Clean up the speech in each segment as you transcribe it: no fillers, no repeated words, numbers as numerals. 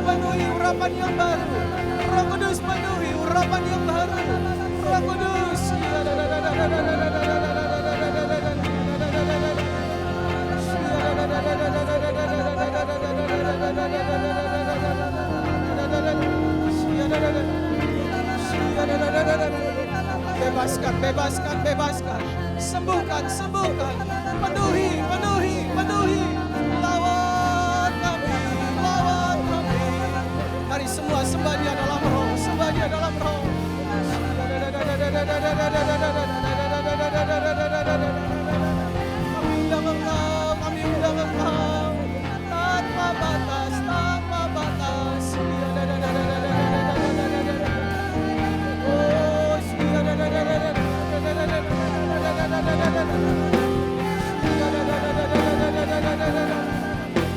penuhi urapan yang baru. Roh Kudus penuhi urapan yang baru. Roh Kudus. Bebaskan, bebaskan, bebaskan. Sembuhkan, sembuhkan. Penuhi, penuhi, penuhi. Lawat kami, lawat kami. Mari semua sembah Dia dalam roh, sembah Dia dalam roh. Kami undang Engkau, kami undang Engkau. Tanpa batas, tanpa batas.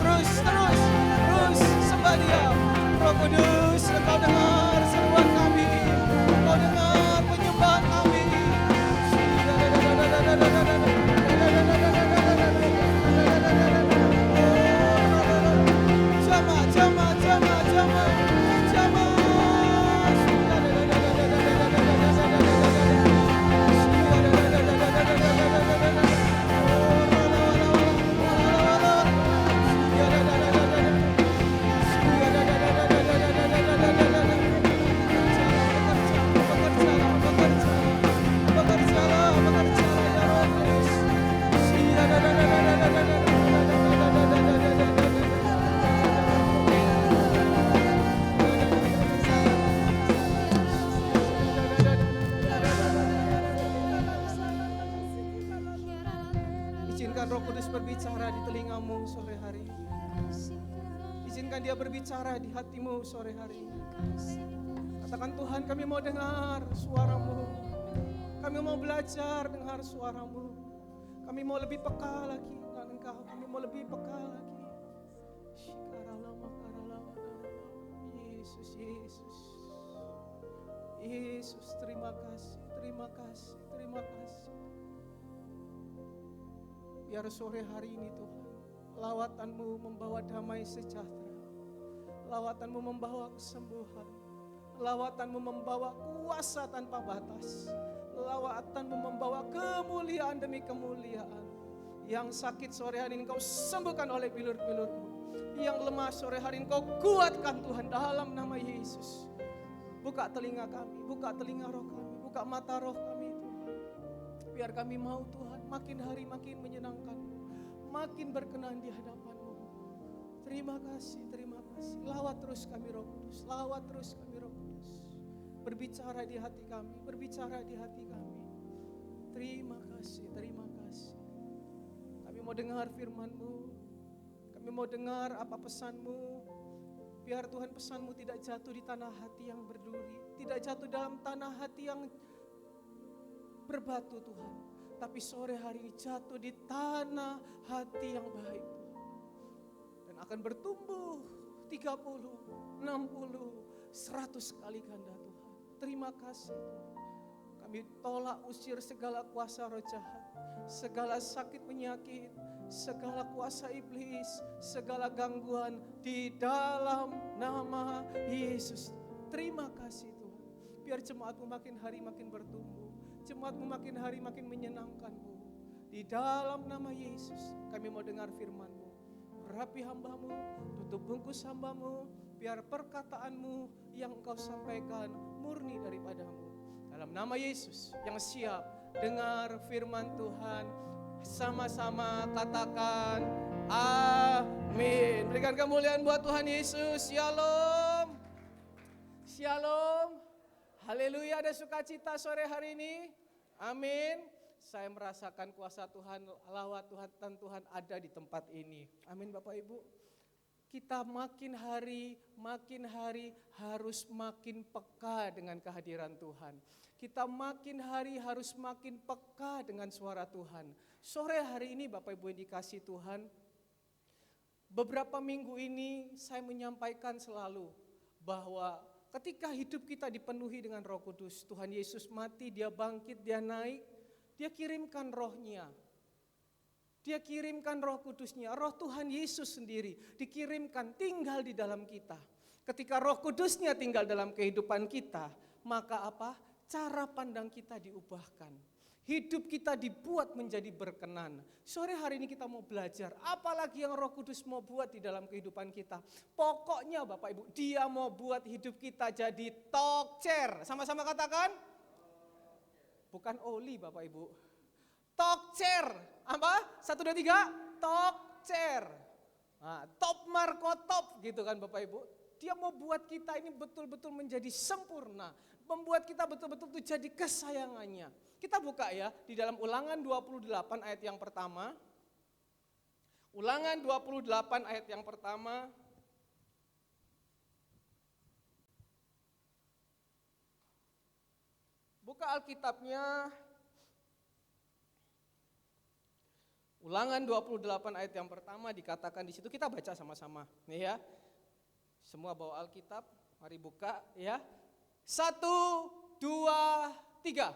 Terus, terus, terus sembah Dia. Roh Kudus, Engkau dengar seruan kami. Engkau dengar penyembahan kami. Jama, jama, jama, jama, jama. Izinkan Roh Kudus berbicara di telingamu sore hari ini. Izinkan Dia berbicara di hatimu sore hari ini. Katakan, Tuhan, kami mau dengar suara-Mu. Kami mau belajar dengar suara-Mu. Kami mau lebih peka lagi dengan Engkau. Kami mau lebih peka lagi. Yesus, Yesus. Yesus, terima kasih, terima kasih, terima kasih. Biar sore hari ini Tuhan, lawatan-Mu membawa damai sejahtera. Lawatan-Mu membawa kesembuhan. Lawatan-Mu membawa kuasa tanpa batas. Lawatan-Mu membawa kemuliaan demi kemuliaan. Yang sakit sore hari ini Engkau sembuhkan oleh bilur-bilur-Mu. Yang lemah sore hari ini Engkau kuatkan Tuhan dalam nama Yesus. Buka telinga kami, buka telinga roh kami, buka mata roh kami Tuhan. Biar kami mau Tuhan makin hari makin menyenangkan-Mu, makin berkenan di hadapan-Mu. Terima kasih, terima kasih. Lawat terus kami Roh Kudus, lawat terus kami Roh Kudus. Berbicara di hati kami, berbicara di hati kami. Terima kasih, terima kasih. Kami mau dengar firman-Mu, kami mau dengar apa pesan-Mu. Biar Tuhan pesan-Mu tidak jatuh di tanah hati yang berduri, tidak jatuh dalam tanah hati yang berbatu Tuhan. Tapi sore hari ini jatuh di tanah hati yang baik Tuhan. Dan akan bertumbuh 30, 60, 100 kali ganda Tuhan. Terima kasih Tuhan. Kami tolak usir segala kuasa roh jahat, segala sakit penyakit, segala kuasa iblis, segala gangguan di dalam nama Yesus. Terima kasih Tuhan. Biar jemaat-Mu makin hari makin bertumbuh. Jemaat-Mu makin hari makin menyenangkan-Mu. Di dalam nama Yesus kami mau dengar firman-Mu. Urapi hamba-Mu, tutup bungkus hamba-Mu. Biar perkataan-Mu yang Engkau sampaikan murni daripada-Mu. Dalam nama Yesus yang siap dengar firman Tuhan. Sama-sama katakan amin. Berikan kemuliaan buat Tuhan Yesus. Shalom. Shalom. Haleluya, ada sukacita sore hari ini. Amin. Saya merasakan kuasa Tuhan, lawatan Tuhan ada di tempat ini. Amin Bapak Ibu. Kita makin hari harus makin peka dengan kehadiran Tuhan. Kita makin hari harus makin peka dengan suara Tuhan. Sore hari ini Bapak Ibu yang dikasih Tuhan, beberapa minggu ini saya menyampaikan selalu bahwa ketika hidup kita dipenuhi dengan Roh Kudus, Tuhan Yesus mati, Dia bangkit, Dia naik, Dia kirimkan rohnya. Dia kirimkan Roh Kudusnya, Roh Tuhan Yesus sendiri dikirimkan tinggal di dalam kita. Ketika Roh Kudusnya tinggal dalam kehidupan kita, maka apa? Cara pandang kita diubahkan. Hidup kita dibuat menjadi berkenan. Sore hari ini kita mau belajar, apalagi yang Roh Kudus mau buat di dalam kehidupan kita. Pokoknya Bapak Ibu, Dia mau buat hidup kita jadi tokcer. Sama-sama katakan. Bukan oli Bapak Ibu. Tokcer. Apa? 1, 2, 3. Tokcer. Nah, top Marco top gitu kan Bapak Ibu. Dia mau buat kita ini betul-betul menjadi sempurna. Membuat kita betul-betul itu jadi kesayangannya. Kita buka ya di dalam Ulangan 28 ayat yang pertama. Ulangan 28 ayat yang pertama. Buka Alkitabnya. Ulangan 28 ayat yang pertama dikatakan di situ, kita baca sama-sama. Nih ya. Semua bawa Alkitab, mari buka ya. 1, 2, 3.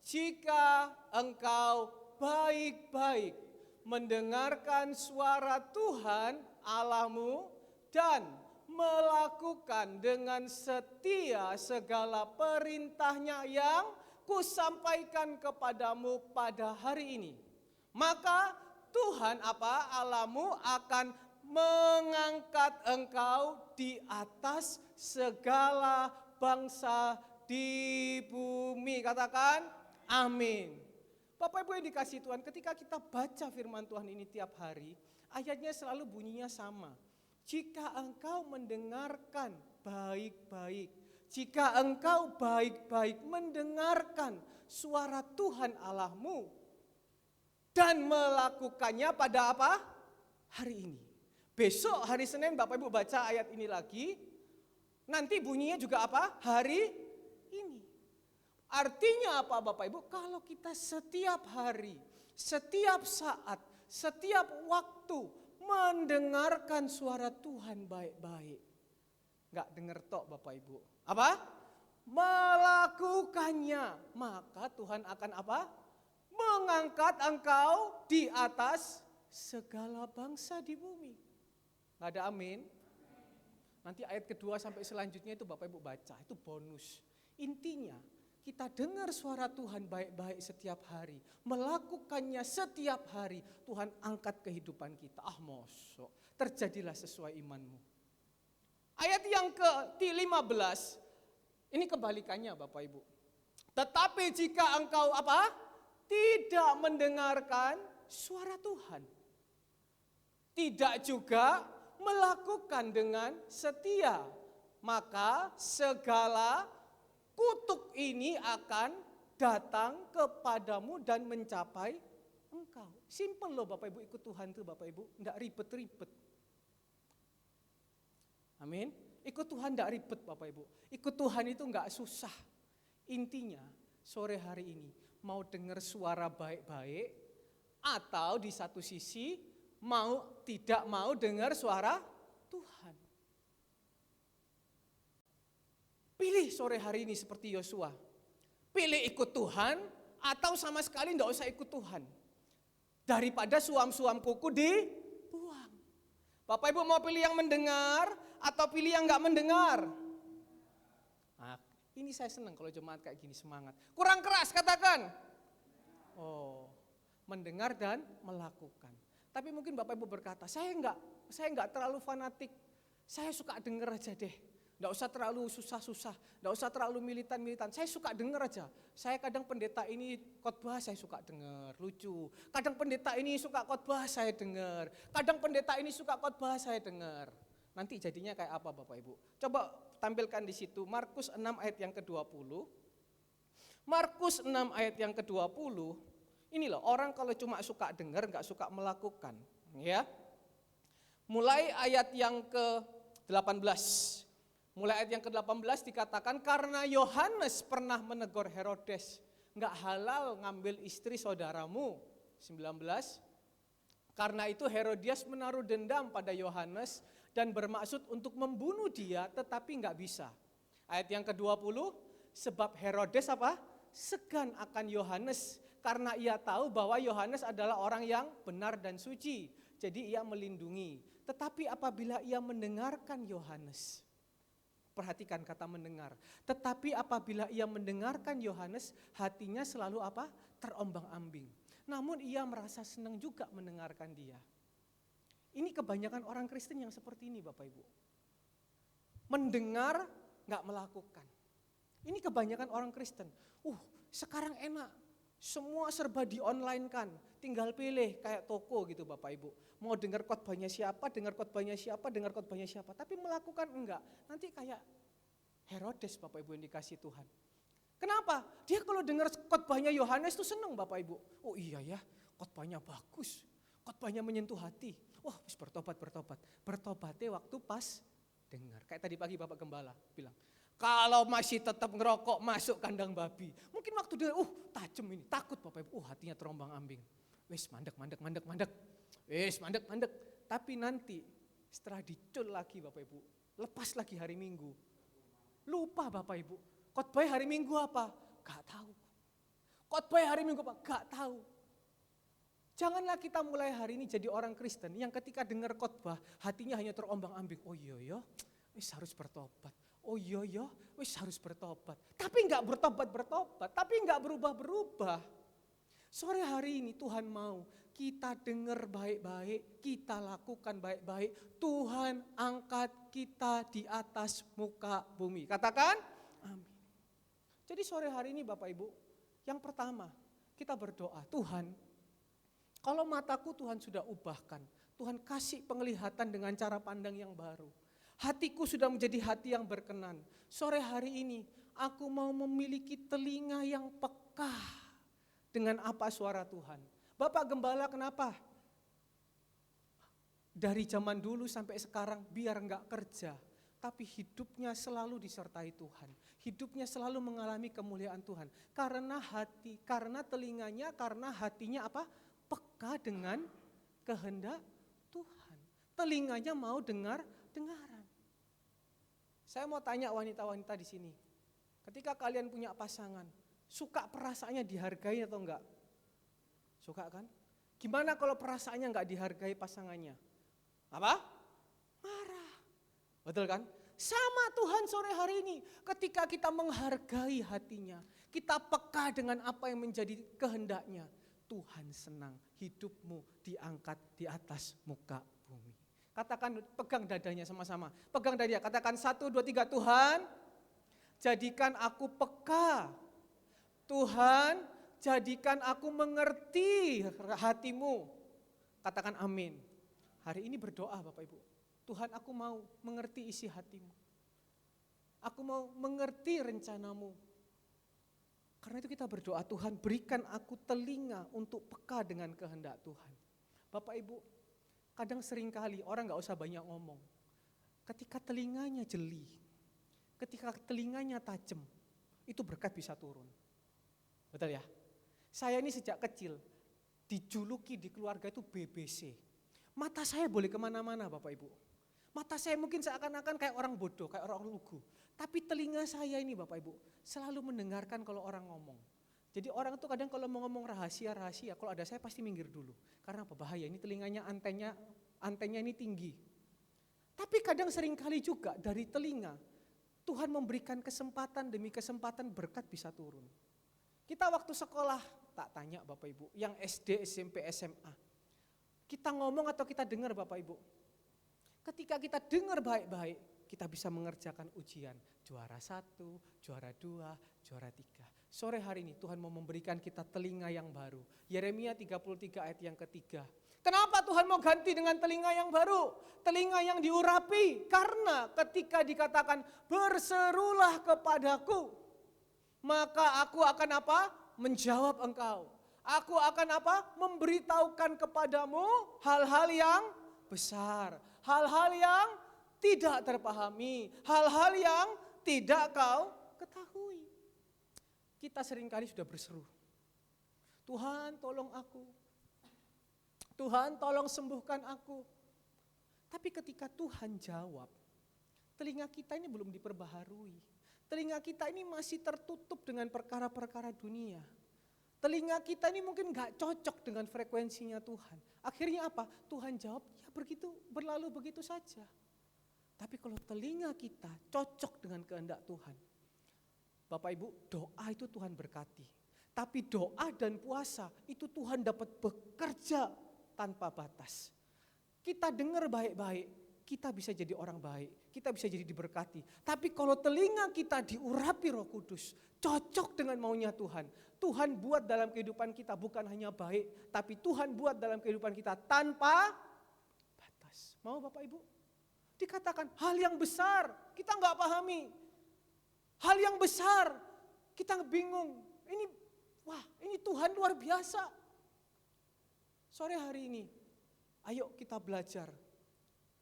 Jika engkau baik-baik mendengarkan suara Tuhan Allahmu dan melakukan dengan setia segala perintahnya yang kusampaikan kepadamu pada hari ini, maka Tuhan apa? Allahmu akan mengangkat engkau di atas segala bangsa di bumi. Katakan amin. Bapak Ibu yang dikasihi Tuhan, ketika kita baca firman Tuhan ini tiap hari, ayatnya selalu bunyinya sama. Jika engkau mendengarkan baik-baik, jika engkau baik-baik mendengarkan suara Tuhan Allahmu dan melakukannya pada apa? Hari ini. Besok hari Senin Bapak Ibu baca ayat ini lagi, nanti bunyinya juga apa? Hari ini. Artinya apa Bapak Ibu? Kalau kita setiap hari, setiap saat, setiap waktu mendengarkan suara Tuhan baik-baik. Enggak denger tok Bapak Ibu. Apa? Melakukannya. Maka Tuhan akan apa? Mengangkat engkau di atas segala bangsa di bumi. Enggak ada amin? Nanti ayat kedua sampai selanjutnya itu Bapak Ibu baca, itu bonus. Intinya kita dengar suara Tuhan baik-baik setiap hari, melakukannya setiap hari, Tuhan angkat kehidupan kita. Mosok, terjadilah sesuai imanmu. Ayat yang ke-15, ini kebalikannya Bapak Ibu. Tetapi jika engkau apa? Tidak mendengarkan suara Tuhan, tidak juga melakukan dengan setia, maka segala kutuk ini akan datang kepadamu dan mencapai engkau. Simple loh Bapak Ibu, ikut Tuhan tuh Bapak Ibu, enggak ribet-ribet. Amin. Ikut Tuhan enggak ribet Bapak Ibu. Ikut Tuhan itu enggak susah. Intinya sore hari ini mau dengar suara baik-baik atau di satu sisi tidak mau dengar suara Tuhan. Pilih sore hari ini seperti Yosua. Pilih ikut Tuhan atau sama sekali enggak usah ikut Tuhan. Daripada suam-suam kuku dibuang. Bapak Ibu mau pilih yang mendengar atau pilih yang enggak mendengar? Nah, ini saya senang kalau jemaat kayak gini semangat. Kurang keras katakan. Mendengar dan melakukan. Tapi mungkin Bapak Ibu berkata, saya enggak terlalu fanatik. Saya suka dengar aja deh. Enggak usah terlalu susah-susah, enggak usah terlalu militan-militan. Saya suka dengar aja. Saya kadang pendeta ini khotbah saya suka dengar, lucu. Kadang pendeta ini suka khotbah saya dengar. Kadang pendeta ini suka khotbah saya dengar. Nanti jadinya kayak apa Bapak Ibu? Coba tampilkan di situ Markus 6 ayat yang ke-20. Markus 6 ayat yang ke-20. Ini loh, orang kalau cuma suka dengar enggak suka melakukan, ya. Mulai ayat yang ke-18. Mulai ayat yang ke-18 dikatakan karena Yohanes pernah menegur Herodes, enggak halal ngambil istri saudaramu. 19. Karena itu Herodias menaruh dendam pada Yohanes dan bermaksud untuk membunuh dia, tetapi enggak bisa. Ayat yang ke-20, sebab Herodes apa? Segan akan Yohanes karena ia tahu bahwa Yohanes adalah orang yang benar dan suci. Jadi ia melindungi. Tetapi apabila ia mendengarkan Yohanes, Perhatikan kata mendengar. Tetapi apabila ia mendengarkan Yohanes, hatinya selalu apa? Terombang-ambing. Namun ia merasa senang juga mendengarkan dia. Ini kebanyakan orang Kristen yang seperti ini Bapak Ibu. Mendengar, gak melakukan. Ini kebanyakan orang Kristen. Sekarang enak. Semua serba di-online-kan. Tinggal pilih kayak toko gitu Bapak Ibu. Mau dengar khotbahnya siapa, dengar khotbahnya siapa, dengar khotbahnya siapa. Tapi melakukan enggak. Nanti kayak Herodes Bapak Ibu yang dikasih Tuhan. Kenapa? Dia kalau dengar khotbahnya Yohanes itu senang Bapak Ibu. Oh iya ya, khotbahnya bagus. Khotbahnya menyentuh hati. Wah, bertobat. Bertobatnya waktu pas dengar. Kayak tadi pagi Bapak Gembala bilang, kalau masih tetap ngerokok masuk kandang babi. Mungkin waktu dia, tajam ini, takut Bapak Ibu. Hatinya terombang-ambing. Wis mandek. Wis mandek. Tapi nanti setelah dicul lagi Bapak Ibu, lepas lagi hari Minggu. Lupa Bapak Ibu, khotbah hari Minggu apa? Gak tahu. Khotbah hari Minggu apa? Gak tahu. Janganlah kita mulai hari ini jadi orang Kristen yang ketika dengar khotbah hatinya hanya terombang-ambing. Oh iya, wis harus bertobat. Oh iya, wis harus bertobat. Tapi enggak bertobat, tapi enggak berubah-berubah. Sore hari ini Tuhan mau kita dengar baik-baik, kita lakukan baik-baik. Tuhan angkat kita di atas muka bumi. Katakan, amin. Jadi sore hari ini Bapak Ibu, yang pertama kita berdoa, Tuhan, kalau mataku Tuhan sudah ubahkan, Tuhan kasih penglihatan dengan cara pandang yang baru. Hatiku sudah menjadi hati yang berkenan. Sore hari ini aku mau memiliki telinga yang peka dengan apa suara Tuhan. Bapak Gembala kenapa? Dari zaman dulu sampai sekarang biar enggak kerja, tapi hidupnya selalu disertai Tuhan. Hidupnya selalu mengalami kemuliaan Tuhan. Karena telinganya, karena hatinya apa? Peka dengan kehendak Tuhan. Telinganya mau dengaran. Saya mau tanya wanita-wanita di sini. Ketika kalian punya pasangan, suka perasaannya dihargai atau enggak? Suka kan? Gimana kalau perasaannya enggak dihargai pasangannya? Apa? Marah. Betul kan? Sama Tuhan sore hari ini. Ketika kita menghargai hatinya, kita peka dengan apa yang menjadi kehendaknya, Tuhan senang hidupmu diangkat di atas muka bumi. Katakan, pegang dadanya sama-sama. Pegang dadanya, katakan 1, 2, 3, Tuhan jadikan aku peka. Tuhan jadikan aku mengerti hatimu. Katakan amin. Hari ini berdoa Bapak Ibu. Tuhan, aku mau mengerti isi hatimu. Aku mau mengerti rencanamu. Karena itu kita berdoa, Tuhan berikan aku telinga untuk peka dengan kehendak Tuhan. Bapak Ibu, kadang seringkali orang gak usah banyak ngomong. Ketika telinganya jeli, ketika telinganya tajam, itu berkat bisa turun. Betul ya? Saya ini sejak kecil dijuluki di keluarga itu BBC. Mata saya boleh kemana-mana Bapak Ibu. Mata saya mungkin seakan-akan kayak orang bodoh, kayak orang lugu. Tapi telinga saya ini Bapak Ibu selalu mendengarkan kalau orang ngomong. Jadi orang tuh kadang kalau mau ngomong rahasia, kalau ada saya pasti minggir dulu. Karena apa? Bahaya, ini telinganya antennya ini tinggi. Tapi kadang seringkali juga dari telinga Tuhan memberikan kesempatan demi kesempatan berkat bisa turun. Kita waktu sekolah, tak tanya Bapak Ibu, yang SD, SMP, SMA. Kita ngomong atau kita dengar Bapak Ibu? Ketika kita dengar baik-baik, kita bisa mengerjakan ujian. Juara 1, juara 2, juara 3. Sore hari ini Tuhan mau memberikan kita telinga yang baru. Yeremia 33 ayat yang ketiga. Kenapa Tuhan mau ganti dengan telinga yang baru? Telinga yang diurapi. Karena ketika dikatakan berserulah kepadaku, maka aku akan apa? Menjawab engkau. Aku akan apa? Memberitahukan kepadamu hal-hal yang besar. Hal-hal yang tidak terpahami. Hal-hal yang tidak kau ketahui. Kita seringkali sudah berseru. Tuhan tolong aku. Tuhan tolong sembuhkan aku. Tapi ketika Tuhan jawab, telinga kita ini belum diperbaharui. Telinga kita ini masih tertutup dengan perkara-perkara dunia. Telinga kita ini mungkin gak cocok dengan frekuensinya Tuhan. Akhirnya apa? Tuhan jawab, ya begitu, berlalu begitu saja. Tapi kalau telinga kita cocok dengan kehendak Tuhan, Bapak Ibu, doa itu Tuhan berkati. Tapi doa dan puasa itu Tuhan dapat bekerja tanpa batas. Kita dengar baik-baik, kita bisa jadi orang baik, kita bisa jadi diberkati. Tapi kalau telinga kita diurapi Roh Kudus, cocok dengan maunya Tuhan. Tuhan buat dalam kehidupan kita bukan hanya baik, tapi Tuhan buat dalam kehidupan kita tanpa batas. Mau Bapak Ibu? Dikatakan hal yang besar, kita nggak pahami. Hal yang besar, kita bingung. Ini Tuhan luar biasa. Sore hari ini, ayo kita belajar.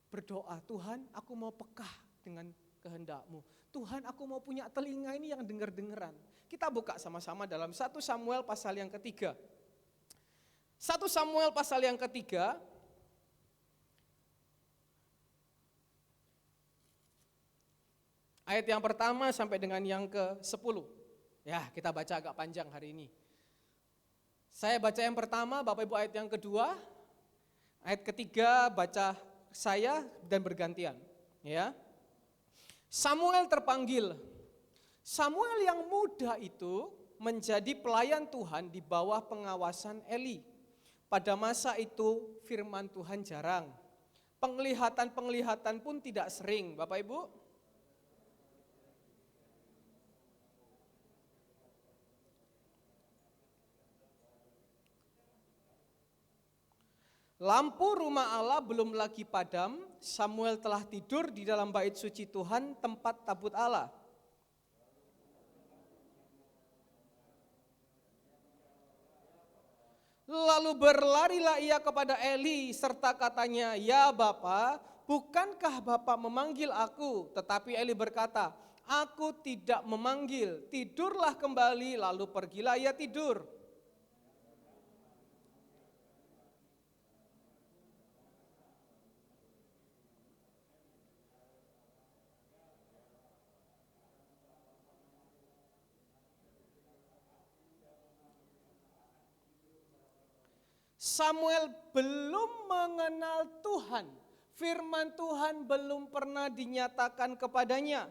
Berdoa, Tuhan aku mau peka dengan kehendak-Mu. Tuhan aku mau punya telinga ini yang dengar-dengeran. Kita buka sama-sama dalam 1 Samuel pasal yang ketiga. 1 Samuel pasal yang ketiga. Ayat yang pertama sampai dengan yang ke-10. Ya, kita baca agak panjang hari ini. Saya baca yang pertama, Bapak Ibu ayat yang kedua. Ayat ketiga baca saya dan bergantian. Ya. Samuel terpanggil. Samuel yang muda itu menjadi pelayan Tuhan di bawah pengawasan Eli. Pada masa itu firman Tuhan jarang. Penglihatan-penglihatan pun tidak sering, Bapak Ibu. Lampu rumah Allah belum lagi padam, Samuel telah tidur di dalam bait suci Tuhan, tempat tabut Allah. Lalu berlarilah ia kepada Eli serta katanya, "Ya Bapa, bukankah Bapa memanggil aku?" Tetapi Eli berkata, "Aku tidak memanggil, tidurlah kembali." Lalu pergilah ia tidur. Samuel belum mengenal Tuhan, firman Tuhan belum pernah dinyatakan kepadanya.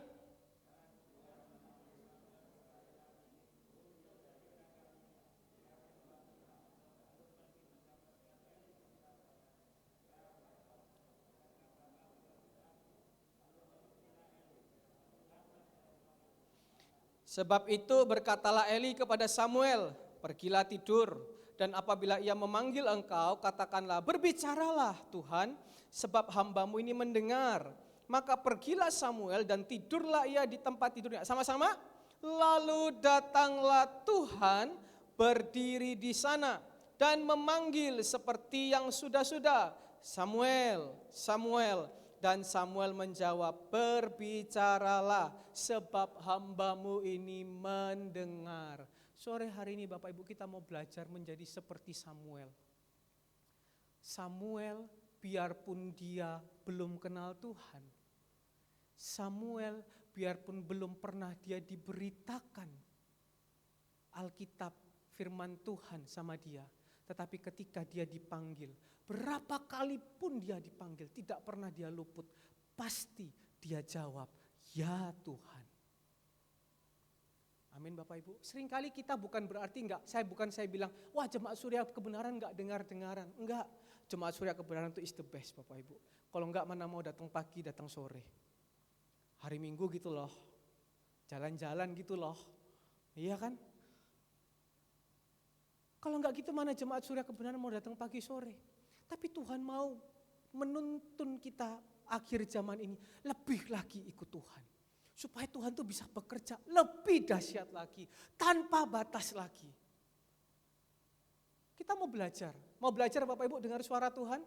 Sebab itu berkatalah Eli kepada Samuel, "Pergilah tidur, dan apabila ia memanggil engkau, katakanlah, 'Berbicaralah Tuhan, sebab hambamu ini mendengar.' Maka pergilah Samuel dan tidurlah ia di tempat tidurnya." Sama-sama. Lalu datanglah Tuhan berdiri di sana dan memanggil seperti yang sudah-sudah, "Samuel, Samuel." Dan Samuel menjawab, "Berbicaralah, sebab hambamu ini mendengar." Sore hari ini Bapak Ibu kita mau belajar menjadi seperti Samuel. Samuel biarpun dia belum kenal Tuhan. Samuel biarpun belum pernah dia diberitakan Alkitab firman Tuhan sama dia. Tetapi ketika dia dipanggil, berapa kali pun dia dipanggil, tidak pernah dia luput. Pasti dia jawab, "Ya Tuhan." Amin Bapak Ibu. Seringkali kita bukan berarti saya bilang, "Wah, Jemaat Surya Kebenaran enggak dengar-dengaran." Enggak, Jemaat Surya Kebenaran itu is the best Bapak Ibu. Kalau enggak mana mau datang pagi, datang sore. Hari Minggu gitu loh. Jalan-jalan gitu loh. Iya kan? Kalau enggak gitu mana Jemaat Surya Kebenaran mau datang pagi sore. Tapi Tuhan mau menuntun kita akhir zaman ini lebih lagi ikut Tuhan. Supaya Tuhan tuh bisa bekerja lebih dahsyat lagi, tanpa batas lagi. Kita mau belajar Bapak Ibu dengar suara Tuhan.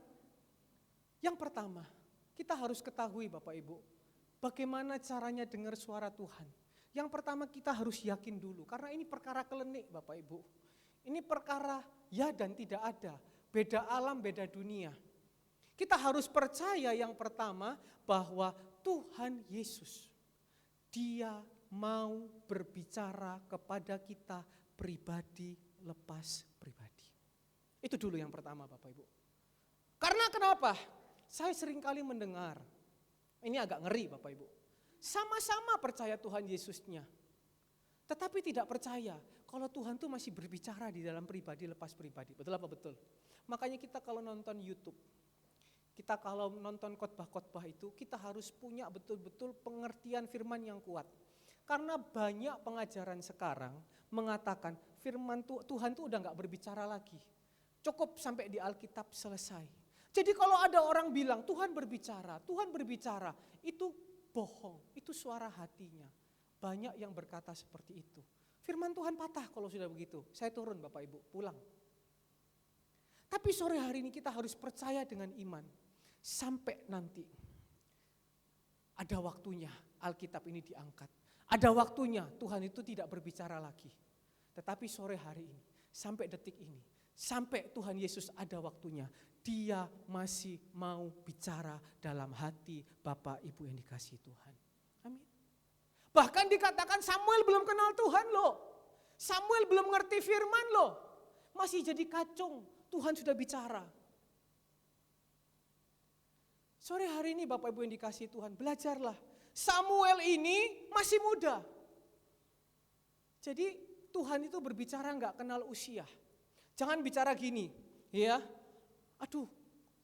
Yang pertama, kita harus ketahui Bapak Ibu, bagaimana caranya dengar suara Tuhan. Yang pertama kita harus yakin dulu, karena ini perkara kelenik Bapak Ibu. Ini perkara ya dan tidak ada, beda alam, beda dunia. Kita harus percaya yang pertama bahwa Tuhan Yesus, Dia mau berbicara kepada kita pribadi lepas pribadi. Itu dulu yang pertama Bapak Ibu. Karena kenapa? Saya seringkali mendengar, Ini agak ngeri Bapak Ibu. Sama-sama percaya Tuhan Yesusnya, tetapi tidak percaya kalau Tuhan tuh masih berbicara di dalam pribadi lepas pribadi. Betul apa betul? Makanya kita kalau nonton YouTube, kita kalau nonton khotbah-khotbah itu, kita harus punya betul-betul pengertian firman yang kuat. Karena banyak pengajaran sekarang mengatakan firman Tuhan tuh udah gak berbicara lagi. Cukup sampai di Alkitab selesai. Jadi kalau ada orang bilang Tuhan berbicara, itu bohong, itu suara hatinya. Banyak yang berkata seperti itu. Firman Tuhan patah kalau sudah begitu. Saya turun Bapak Ibu, pulang. Tapi sore hari ini kita harus percaya dengan iman. Sampai nanti ada waktunya Alkitab ini diangkat. Ada waktunya Tuhan itu tidak berbicara lagi. Tetapi sore hari ini, sampai detik ini, sampai Tuhan Yesus ada waktunya, Dia masih mau bicara dalam hati Bapak Ibu yang dikasihi Tuhan. Amin. Bahkan dikatakan Samuel belum kenal Tuhan loh. Samuel belum ngerti firman loh. Masih jadi kacung, Tuhan sudah bicara. Sore hari ini Bapak Ibu yang dikasihi Tuhan, belajarlah. Samuel ini masih muda. Jadi Tuhan itu berbicara gak kenal usia. Jangan bicara gini, ya. Aduh,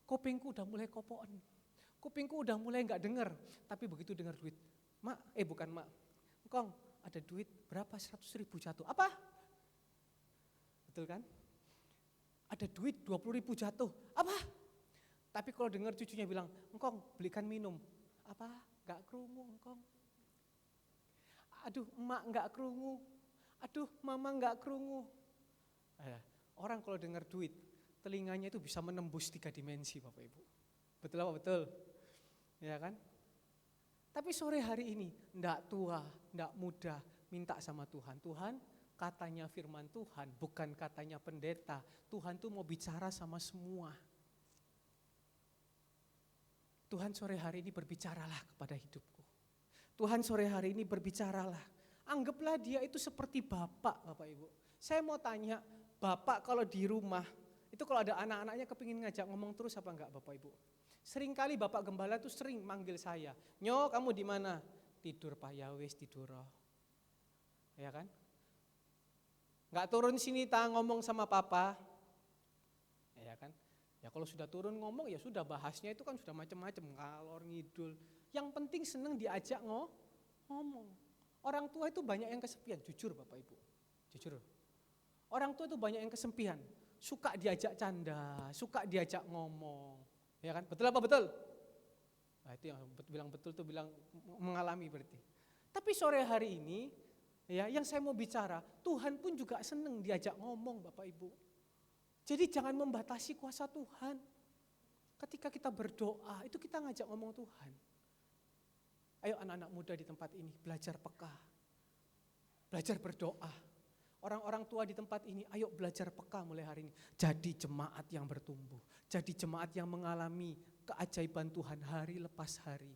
kupingku udah mulai kopoan. Kupingku udah mulai gak denger. Tapi begitu dengar duit, bukan mak. Kong, ada duit berapa 100.000 jatuh. Apa? Betul kan? Ada duit 20.000 jatuh. Apa? Tapi kalau dengar cucunya bilang, Engkong belikan minum. Apa? Gak kerungu Engkong. Aduh emak gak kerungu. Aduh mama gak kerungu. Orang kalau dengar duit, telinganya itu bisa menembus 3 dimensi Bapak Ibu. Betul apa betul? Ya kan? Tapi sore hari ini, ndak tua, ndak muda, minta sama Tuhan. Tuhan, katanya firman Tuhan, bukan katanya pendeta. Tuhan tuh mau bicara sama semua. Tuhan sore hari ini berbicaralah kepada hidupku. Tuhan sore hari ini berbicaralah. Anggaplah Dia itu seperti Bapak, Bapak Ibu. Saya mau tanya, Bapak kalau di rumah, itu kalau ada anak-anaknya kepingin ngajak ngomong terus apa enggak Bapak Ibu? Seringkali Bapak Gembala tuh sering manggil saya, Nyo kamu di mana? Tidur Pak, ya wis tidur. Ya kan? Enggak turun sini ngomong sama Papa. Ya kan? Ya kalau sudah turun ngomong ya sudah, bahasnya itu kan sudah macam-macam, ngalor ngidul. Yang penting senang diajak ngomong. Orang tua itu banyak yang kesepian, jujur Bapak Ibu. Jujur. Orang tua itu banyak yang kesepian, suka diajak canda, suka diajak ngomong. Ya kan? Betul apa betul? Nah, itu yang bilang betul tuh bilang mengalami berarti. Tapi sore hari ini ya yang saya mau bicara, Tuhan pun juga senang diajak ngomong Bapak Ibu. Jadi jangan membatasi kuasa Tuhan. Ketika kita berdoa, itu kita ngajak ngomong Tuhan. Ayo anak-anak muda di tempat ini belajar peka. Belajar berdoa. Orang-orang tua di tempat ini, ayo belajar peka mulai hari ini. Jadi jemaat yang bertumbuh. Jadi jemaat yang mengalami keajaiban Tuhan hari lepas hari.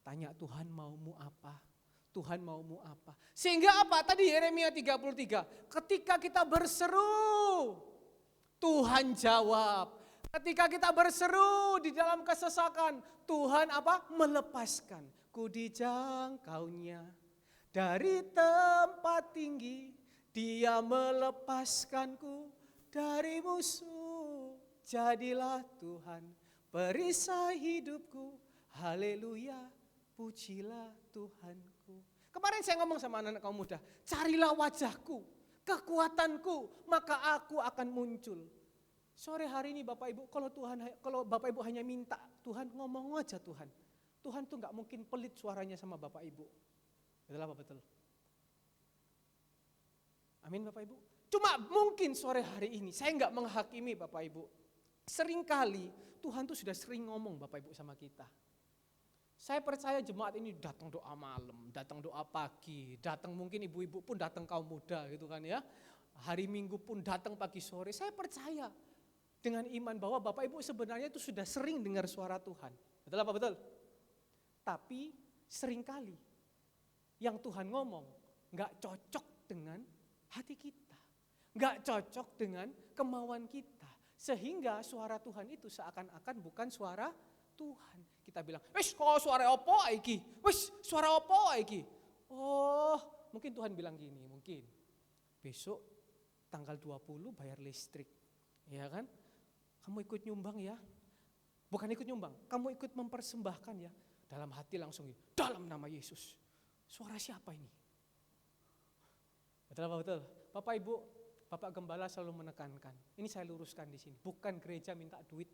Tanya Tuhan maumu apa? Tuhan maumu apa? Sehingga apa? Tadi Yeremia 33. Ketika kita berseru, Tuhan jawab. Ketika kita berseru di dalam kesesakan, Tuhan apa? Melepaskan. Ku dijangkaunya dari tempat tinggi. Dia melepaskanku dari musuh. Jadilah Tuhan perisai hidupku. Haleluya, pujilah Tuhanku. Kemarin saya ngomong sama anak-anak kaum muda, carilah wajahku, kekuatanku, maka aku akan muncul. Sore hari ini Bapak Ibu, kalau Bapak Ibu hanya minta, Tuhan ngomong aja Tuhan. Tuhan tuh gak mungkin pelit suaranya sama Bapak Ibu. Betul apa betul? Amin Bapak Ibu. Cuma mungkin sore hari ini saya enggak menghakimi Bapak Ibu. Seringkali Tuhan tuh sudah sering ngomong Bapak Ibu sama kita. Saya percaya jemaat ini datang doa malam, datang doa pagi, datang mungkin ibu-ibu pun datang kaum muda gitu kan ya. Hari Minggu pun datang pagi sore. Saya percaya dengan iman bahwa Bapak Ibu sebenarnya itu sudah sering dengar suara Tuhan. Betul apa betul? Tapi seringkali yang Tuhan ngomong enggak cocok dengan hati kita, gak cocok dengan kemauan kita. Sehingga suara Tuhan itu seakan-akan bukan suara Tuhan. Kita bilang, wis kok suara opo iki? Wis suara opo iki? Oh, mungkin Tuhan bilang gini, mungkin besok tanggal 20 bayar listrik. Ya kan? Kamu ikut nyumbang ya? Bukan ikut nyumbang, kamu ikut mempersembahkan ya. Dalam hati langsung, dalam nama Yesus. Suara siapa ini? Betul apa betul? Bapak Ibu, Bapak Gembala selalu menekankan. Ini saya luruskan di sini. Bukan gereja minta duit.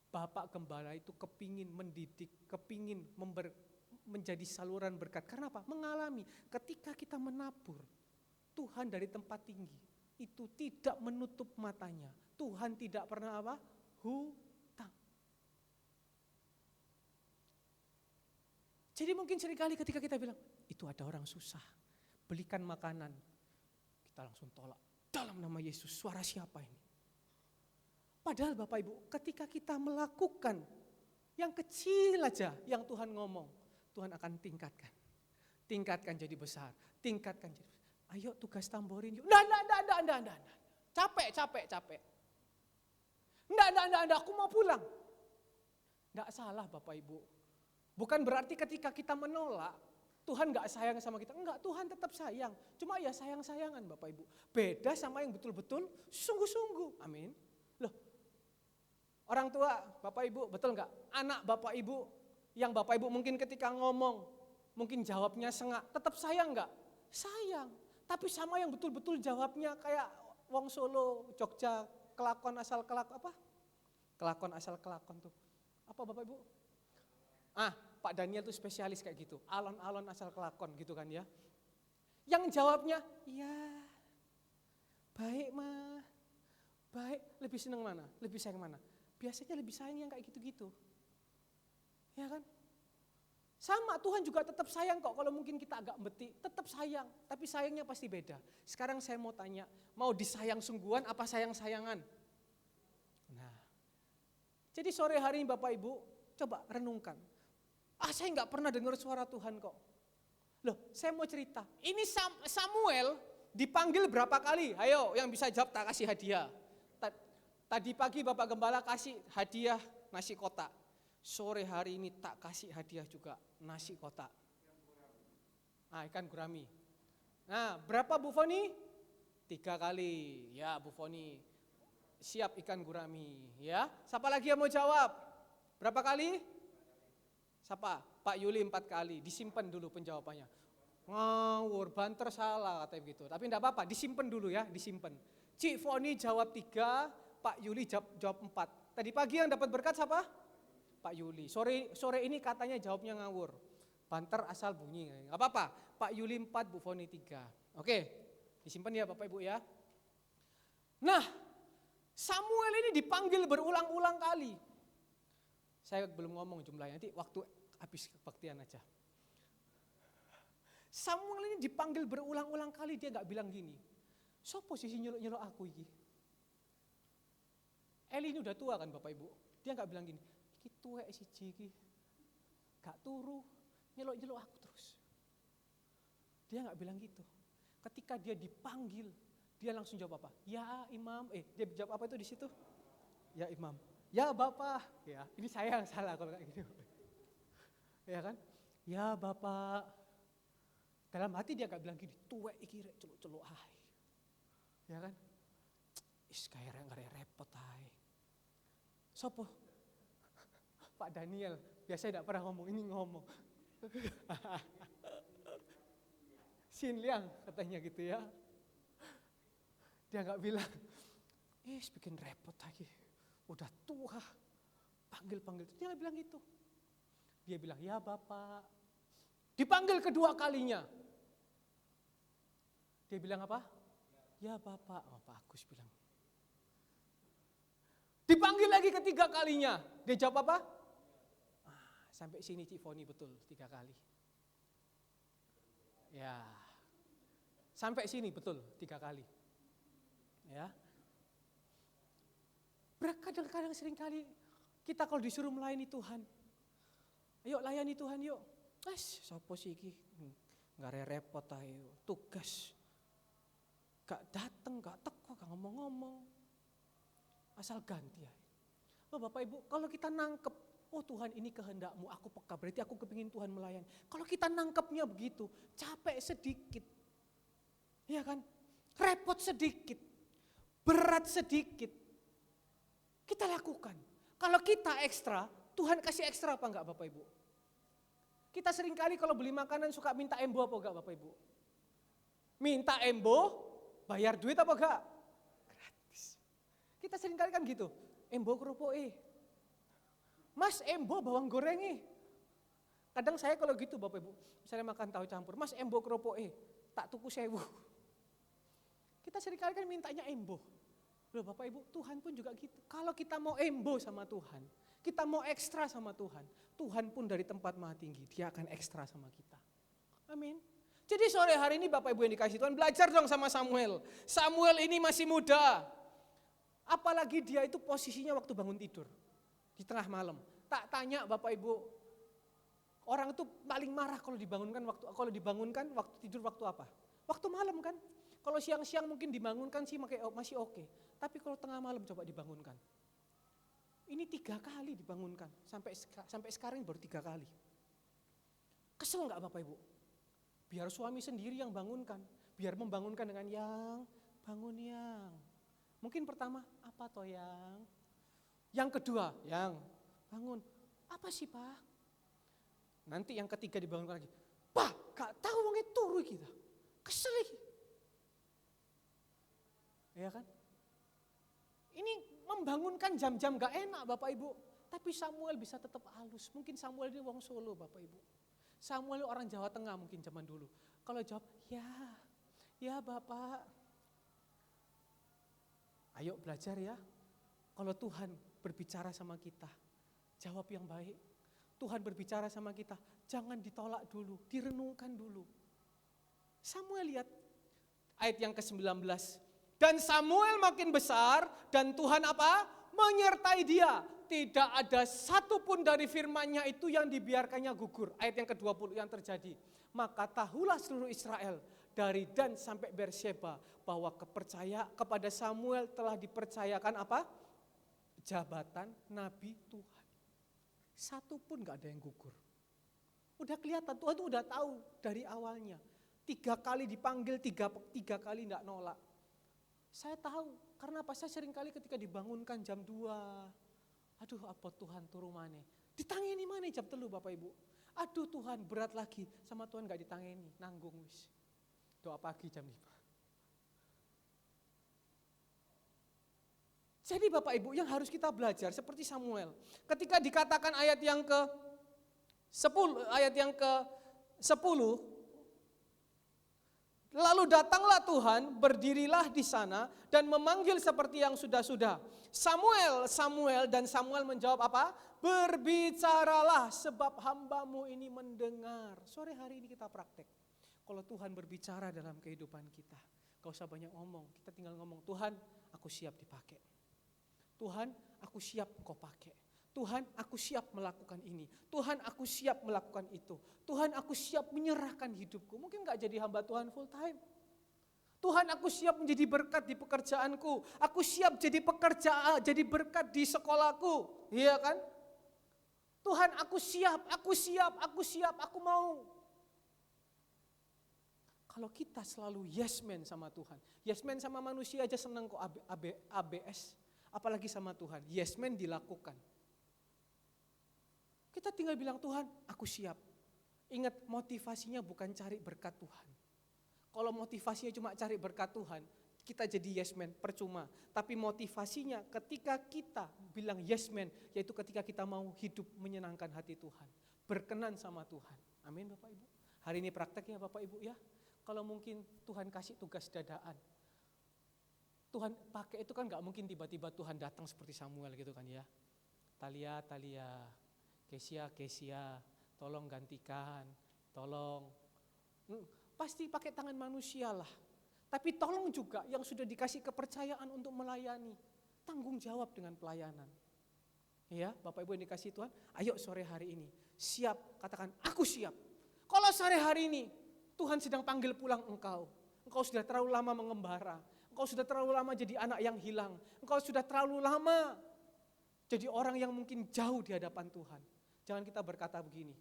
Bapak Gembala itu kepingin mendidik, kepingin menjadi saluran berkat. Karena apa? Mengalami ketika kita menabur, Tuhan dari tempat tinggi itu tidak menutup matanya. Tuhan tidak pernah apa? Hutang. Jadi mungkin seringkali ketika kita bilang, itu ada orang susah, belikan makanan. Kita langsung tolak, dalam nama Yesus, suara siapa ini? Padahal Bapak Ibu, ketika kita melakukan yang kecil aja yang Tuhan ngomong, Tuhan akan tingkatkan. Tingkatkan jadi besar, tingkatkan jadi besar. Ayo tugas tamborin yuk. Nggak. Capek. Nggak, aku mau pulang. Nggak salah Bapak Ibu. Bukan berarti ketika kita menolak, Tuhan nggak sayang sama kita. Enggak, Tuhan tetap sayang. Cuma ya sayang-sayangan Bapak Ibu. Beda sama yang betul-betul sungguh-sungguh. Amin. Loh, orang tua Bapak Ibu, betul nggak? Anak Bapak Ibu, yang Bapak Ibu mungkin ketika ngomong, mungkin jawabnya sengak, tetap sayang nggak? Sayang. Tapi sama yang betul-betul jawabnya kayak wong Solo, Jogja, kelakon asal kelakon apa? Kelakon asal kelakon tuh. Apa Bapak Ibu? Pak Daniel tuh spesialis kayak gitu. Alon-alon asal kelakon gitu kan ya. Yang jawabnya, iya, baik mah. Baik, lebih seneng mana? Lebih sayang mana? Biasanya lebih sayang yang kayak gitu-gitu. Ya kan? Sama, Tuhan juga tetap sayang kok kalau mungkin kita agak betik, tetap sayang. Tapi sayangnya pasti beda. Sekarang saya mau tanya, mau disayang sungguhan apa sayang-sayangan? Nah, jadi sore hari ini Bapak Ibu, coba renungkan. Saya nggak pernah dengar suara Tuhan kok. Loh, saya mau cerita. Ini Samuel dipanggil berapa kali? Ayo, yang bisa jawab tak kasih hadiah. Tadi pagi Bapak Gembala kasih hadiah nasi kotak. Sore hari ini tak kasih hadiah juga nasi kotak. Ikan gurami. Nah, berapa Bu Foni? 3 kali. Ya Bu Foni, siap ikan gurami. Ya, siapa lagi yang mau jawab? Berapa kali? Siapa? Pak Yuli 4 kali. Disimpan dulu penjawabannya. Ngawur, banter salah katanya begitu. Tapi enggak apa-apa, disimpan dulu ya, disimpan. Cik Foni jawab 3, Pak Yuli jawab 4. Tadi pagi yang dapat berkat siapa? Pak Yuli. Sore ini katanya jawabnya ngawur. Banter asal bunyi. Enggak apa-apa. Pak Yuli 4, Bu Foni 3. Oke, disimpan ya Bapak Ibu ya. Nah, Samuel ini dipanggil berulang-ulang kali. Saya belum ngomong jumlahnya, nanti waktu habis kebaktian aja. Samuel ini dipanggil berulang-ulang kali, dia gak bilang gini, sopo sih nyeluk-nyeluk aku ini? Eli ini udah tua kan Bapak Ibu, dia gak bilang gini, iki tuwek siji iki, gak turu, nyeluk-nyeluk aku terus. Dia gak bilang gitu. Ketika dia dipanggil, dia langsung jawab apa? Ya Imam, dia jawab apa itu di situ? Ya Imam. Ya Bapak, ya ini saya yang salah kalau kayak gini. Ya kan? Ya Bapak. Dalam hati dia gak bilang gini, tuwek iki rek celuk-celuk ae. Ya kan? Kayak repot ae. Sopo? Pak Daniel, biasanya gak pernah ngomong, ini ngomong. Sin Liang katanya gitu ya. Dia gak bilang, bikin repot lagi. Udah tua, panggil-panggil. Dia gak bilang gitu. Dia bilang, ya Bapak. Dipanggil kedua kalinya. Dia bilang apa? Ya Bapak. Pak Agus bilang. Dipanggil lagi ketiga kalinya. Dia jawab apa? Sampai sini Cik Foni betul 3 kali. Ya. Sampai sini betul 3 kali. Ya. Kadang-kadang sering kali kita kalau disuruh melayani Tuhan, ayo layani Tuhan yuk. Sopo sih iki? Nggak repot ayo, tugas. Gak dateng, gak teko, gak ngomong-ngomong. Asal ganti ya. Bapak Ibu, kalau kita nangkep, Oh Tuhan ini kehendak-Mu, aku peka, berarti aku kepingin Tuhan melayani. Kalau kita nangkepnya begitu, capek sedikit, ya kan? Repot sedikit, berat sedikit, kita lakukan. Kalau kita ekstra, Tuhan kasih ekstra apa enggak Bapak Ibu? Kita seringkali kalau beli makanan suka minta embo apa enggak Bapak Ibu? Minta embo, bayar duit apa enggak? Gratis. Kita seringkali kan gitu, embo kerupuk Mas embo bawang goreng Kadang saya kalau gitu Bapak Ibu, misalnya makan tahu campur, Mas embo kerupuk tak tuku 1.000. Kita seringkali kan mintanya embo. Loh Bapak Ibu, Tuhan pun juga gitu. Kalau kita mau embo sama Tuhan, kita mau ekstra sama Tuhan, Tuhan pun dari tempat maha tinggi, Dia akan ekstra sama kita. Amin. Jadi sore hari ini Bapak Ibu yang dikasih Tuhan, belajar dong sama Samuel. Samuel ini masih muda. Apalagi dia itu posisinya waktu bangun tidur. Di tengah malam. Tak tanya Bapak Ibu, orang itu paling marah kalau dibangunkan waktu tidur waktu apa? Waktu malam kan? Kalau siang-siang mungkin dibangunkan sih masih oke. Tapi kalau tengah malam coba dibangunkan. Ini 3 kali dibangunkan, sampai sekarang baru 3 kali. Kesel nggak Bapak Ibu? Biar suami sendiri yang bangunkan, biar membangunkan dengan yang bangun yang. Mungkin pertama, apa toh yang? Yang kedua, yang bangun. Apa sih Pak? Nanti yang ketiga dibangunkan lagi. Pak, gak tahu wongnya turu kita. Kesel. Ya kan? Ini membangunkan jam-jam gak enak Bapak Ibu. Tapi Samuel bisa tetap halus. Mungkin Samuel ini wong Solo Bapak Ibu. Samuel ini orang Jawa Tengah mungkin zaman dulu. Kalau jawab, ya Bapak. Ayo belajar ya. Kalau Tuhan berbicara sama kita, jawab yang baik. Tuhan berbicara sama kita, jangan ditolak dulu, direnungkan dulu. Samuel lihat ayat yang ke-19. Dan Samuel makin besar dan Tuhan apa? Menyertai dia. Tidak ada satupun dari firman-Nya itu yang dibiarkannya gugur. Ayat yang ke-20 yang terjadi. Maka tahulah seluruh Israel dari Dan sampai Beersheba bahwa kepada Samuel telah dipercayakan apa? Jabatan Nabi Tuhan. Satu pun gak ada yang gugur. Udah kelihatan, Tuhan tuh udah tahu dari awalnya. 3 kali dipanggil, 3 kali gak nolak. Saya tahu, karena apa? Saya sering kali ketika dibangunkan jam 2. Aduh apa Tuhan turu mana? Ditangeni mana jam 3 Bapak Ibu? Aduh Tuhan berat lagi, sama Tuhan gak ditangeni, nanggung wis. Doa pagi jam 5. Jadi Bapak Ibu yang harus kita belajar seperti Samuel. Ketika dikatakan ayat yang ke-10, lalu datanglah Tuhan, berdirilah di sana dan memanggil seperti yang sudah-sudah. Samuel menjawab apa? Berbicaralah sebab hamba-Mu ini mendengar. Sore hari ini kita praktek. Kalau Tuhan berbicara dalam kehidupan kita, gak usah banyak ngomong, kita tinggal ngomong, Tuhan aku siap dipakai. Tuhan, aku siap Engkau pakai. Tuhan, aku siap melakukan ini. Tuhan, aku siap melakukan itu. Tuhan, aku siap menyerahkan hidupku. Mungkin gak jadi hamba Tuhan full time. Tuhan, aku siap menjadi berkat di pekerjaanku. Aku siap jadi berkat di sekolahku. Iya kan? Tuhan, aku siap, aku mau. Kalau kita selalu yes man sama Tuhan. Yes man sama manusia aja senang kok ABS. Apalagi sama Tuhan, yes man dilakukan. Kita tinggal bilang Tuhan, aku siap. Ingat motivasinya bukan cari berkat Tuhan. Kalau motivasinya cuma cari berkat Tuhan, kita jadi yes man, percuma. Tapi motivasinya ketika kita bilang yes man, yaitu ketika kita mau hidup menyenangkan hati Tuhan. Berkenan sama Tuhan. Amin Bapak Ibu. Hari ini prakteknya Bapak Ibu ya. Kalau mungkin Tuhan kasih tugas dadaan. Tuhan pakai itu kan gak mungkin tiba-tiba Tuhan datang seperti Samuel gitu kan ya. Talia, Kesia, tolong gantikan, tolong. Pasti pakai tangan manusia lah. Tapi tolong juga yang sudah dikasih kepercayaan untuk melayani. Tanggung jawab dengan pelayanan. Ya, Bapak Ibu yang dikasih Tuhan, ayo sore hari ini. Siap, katakan aku siap. Kalau sore hari ini Tuhan sedang panggil pulang engkau. Engkau sudah terlalu lama mengembara. Engkau sudah terlalu lama jadi anak yang hilang. Engkau sudah terlalu lama jadi orang yang mungkin jauh di hadapan Tuhan. Jangan kita berkata begini,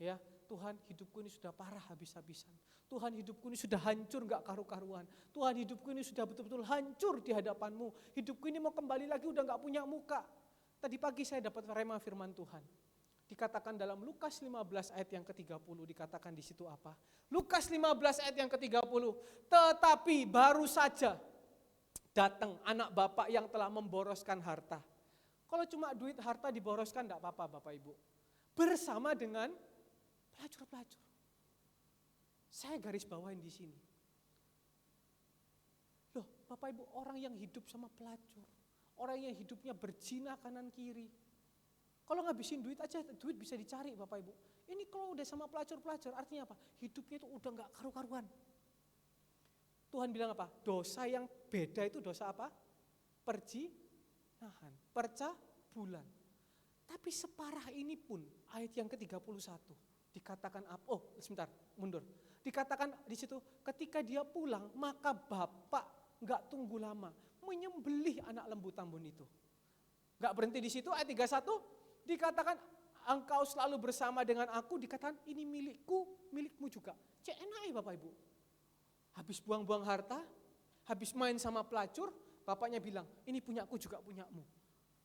ya Tuhan hidupku ini sudah parah habis-habisan. Tuhan hidupku ini sudah hancur gak karu-karuan. Tuhan hidupku ini sudah betul-betul hancur di hadapan-Mu. Hidupku ini mau kembali lagi udah gak punya muka. Tadi pagi saya dapat rema firman Tuhan. Dikatakan dalam Lukas 15 ayat yang ke-30, dikatakan di situ apa? Lukas 15 ayat yang ke-30, tetapi baru saja datang anak bapak yang telah memboroskan harta. Kalau cuma duit harta diboroskan enggak apa-apa Bapak Ibu. Bersama dengan pelacur-pelacur. Saya garis bawain di sini. Loh Bapak Ibu, orang yang hidup sama pelacur, orang yang hidupnya berzina kanan kiri, kalau ngabisin duit aja, duit bisa dicari Bapak Ibu. Ini kalau udah sama pelacur-pelacur, artinya apa? Hidupnya itu udah gak karu-karuan. Tuhan bilang apa? Dosa yang beda itu dosa apa? Perzinahan, percabulan. Tapi separah ini pun, ayat yang ke-31, dikatakan apa? Oh sebentar, mundur. Dikatakan di situ, ketika dia pulang, maka bapak gak tunggu lama, menyembelih anak lembu tambun itu. Gak berhenti di situ, ayat 31, dikatakan engkau selalu bersama dengan aku, dikatakan ini milikku, milikmu juga. Cek enak ya Bapak Ibu. Habis buang-buang harta, habis main sama pelacur, bapaknya bilang ini punyaku juga punyamu.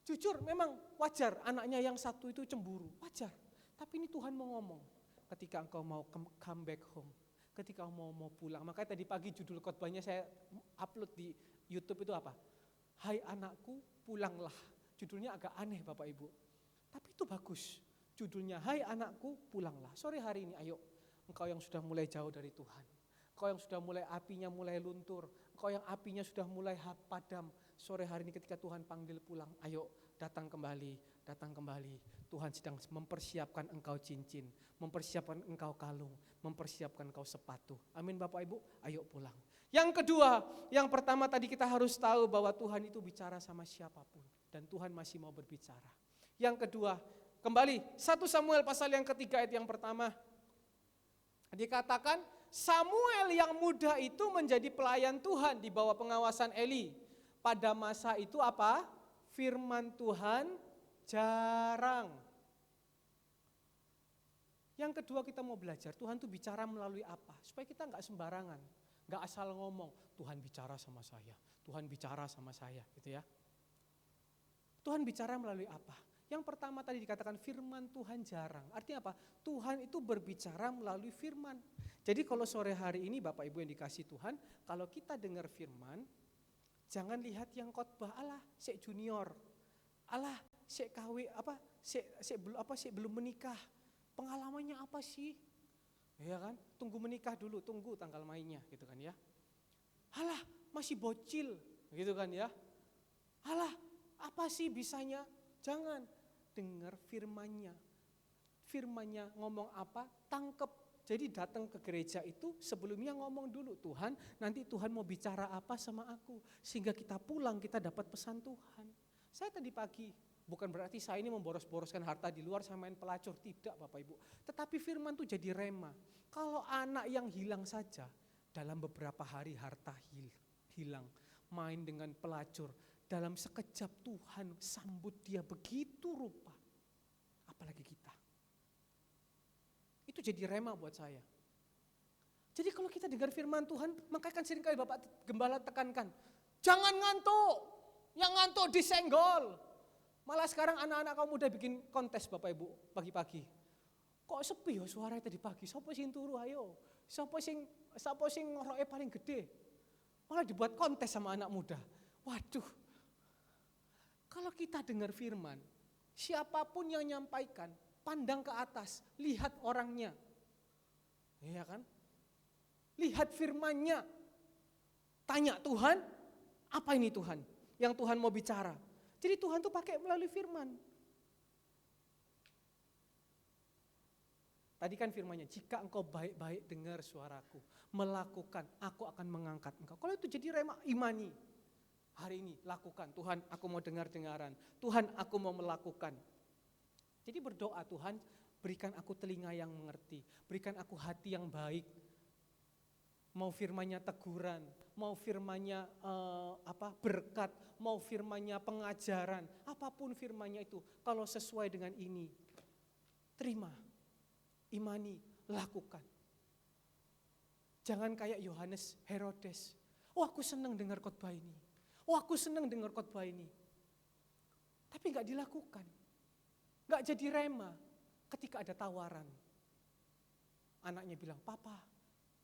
Jujur memang wajar anaknya yang satu itu cemburu, wajar. Tapi ini Tuhan mau ngomong, ketika engkau mau come back home, ketika mau pulang. Makanya tadi pagi judul khotbahnya saya upload di YouTube itu apa? Hai anakku pulanglah. Judulnya agak aneh Bapak Ibu. Tapi itu bagus, judulnya Hai anakku pulanglah. Sore hari ini ayo, engkau yang sudah mulai jauh dari Tuhan, engkau yang sudah mulai apinya mulai luntur, engkau yang apinya sudah mulai padam. Sore hari ini ketika Tuhan panggil pulang, ayo datang kembali, datang kembali. Tuhan sedang mempersiapkan engkau cincin, mempersiapkan engkau kalung, mempersiapkan engkau sepatu. Amin Bapak Ibu, ayo pulang. Yang kedua, yang pertama tadi kita harus tahu bahwa Tuhan itu bicara sama siapapun. Dan Tuhan masih mau berbicara. Yang kedua, kembali 1 Samuel pasal yang ketiga ayat yang pertama. Dikatakan Samuel yang muda itu menjadi pelayan Tuhan di bawah pengawasan Eli. Pada masa itu apa? Firman Tuhan jarang. Yang kedua kita mau belajar, Tuhan tuh bicara melalui apa? Supaya kita gak sembarangan, gak asal ngomong, Tuhan bicara sama saya, Tuhan bicara sama saya gitu ya. Tuhan bicara melalui apa? Yang pertama tadi dikatakan firman Tuhan jarang. Artinya apa? Tuhan itu berbicara melalui firman. Jadi kalau sore hari ini Bapak Ibu yang dikasih Tuhan, kalau kita dengar firman, jangan lihat yang khotbah Allah, sek junior. Allah, sek KW sek belum menikah. Pengalamannya apa sih? Ya kan? Tunggu menikah dulu, tunggu tanggal mainnya gitu kan ya. Allah, masih bocil gitu kan ya. Allah, apa sih bisanya? Jangan dengar firmannya. Firmannya ngomong apa, tangkep. Jadi datang ke gereja itu sebelumnya ngomong dulu, Tuhan nanti Tuhan mau bicara apa sama aku. Sehingga kita pulang kita dapat pesan Tuhan. Saya tadi pagi, bukan berarti saya ini memboros-boroskan harta di luar saya main pelacur. Tidak Bapak Ibu. Tetapi firman itu jadi rema. Kalau anak yang hilang saja, dalam beberapa hari harta hilang. Main dengan pelacur. Dalam sekejap Tuhan sambut dia begitu rupa. Apalagi kita. Itu jadi rema buat saya. Jadi kalau kita dengar firman Tuhan, makanya kan seringkali Bapak Gembala tekankan. Jangan ngantuk. Yang ngantuk disenggol. Malah sekarang anak-anak kaum muda bikin kontes Bapak Ibu pagi-pagi. Kok sepi ya suaranya tadi pagi? Sopo sing turu ayo. Sopo sing ngoroke paling gede. Malah dibuat kontes sama anak muda. Waduh. Kalau kita dengar firman, siapapun yang nyampaikan, pandang ke atas, lihat orangnya. Iya kan? Lihat firmannya. Tanya Tuhan, apa ini Tuhan? Yang Tuhan mau bicara. Jadi Tuhan tuh pakai melalui firman. Tadi kan firmannya, jika engkau baik-baik dengar suaraku, melakukan, aku akan mengangkat engkau. Kalau itu jadi rema, imani. Hari ini lakukan, Tuhan aku mau dengar-dengaran, Tuhan aku mau melakukan. Jadi berdoa, Tuhan berikan aku telinga yang mengerti, berikan aku hati yang baik. Mau firmannya teguran, mau firmannya berkat, mau firmannya pengajaran, apapun firmannya itu, kalau sesuai dengan ini, Terima, imani, lakukan. Jangan kayak Yohanes, Herodes. Oh, aku senang dengar khotbah ini. Oh, aku senang dengar khotbah ini. Tapi gak dilakukan. Gak jadi rema ketika ada tawaran. Anaknya bilang, "Papa,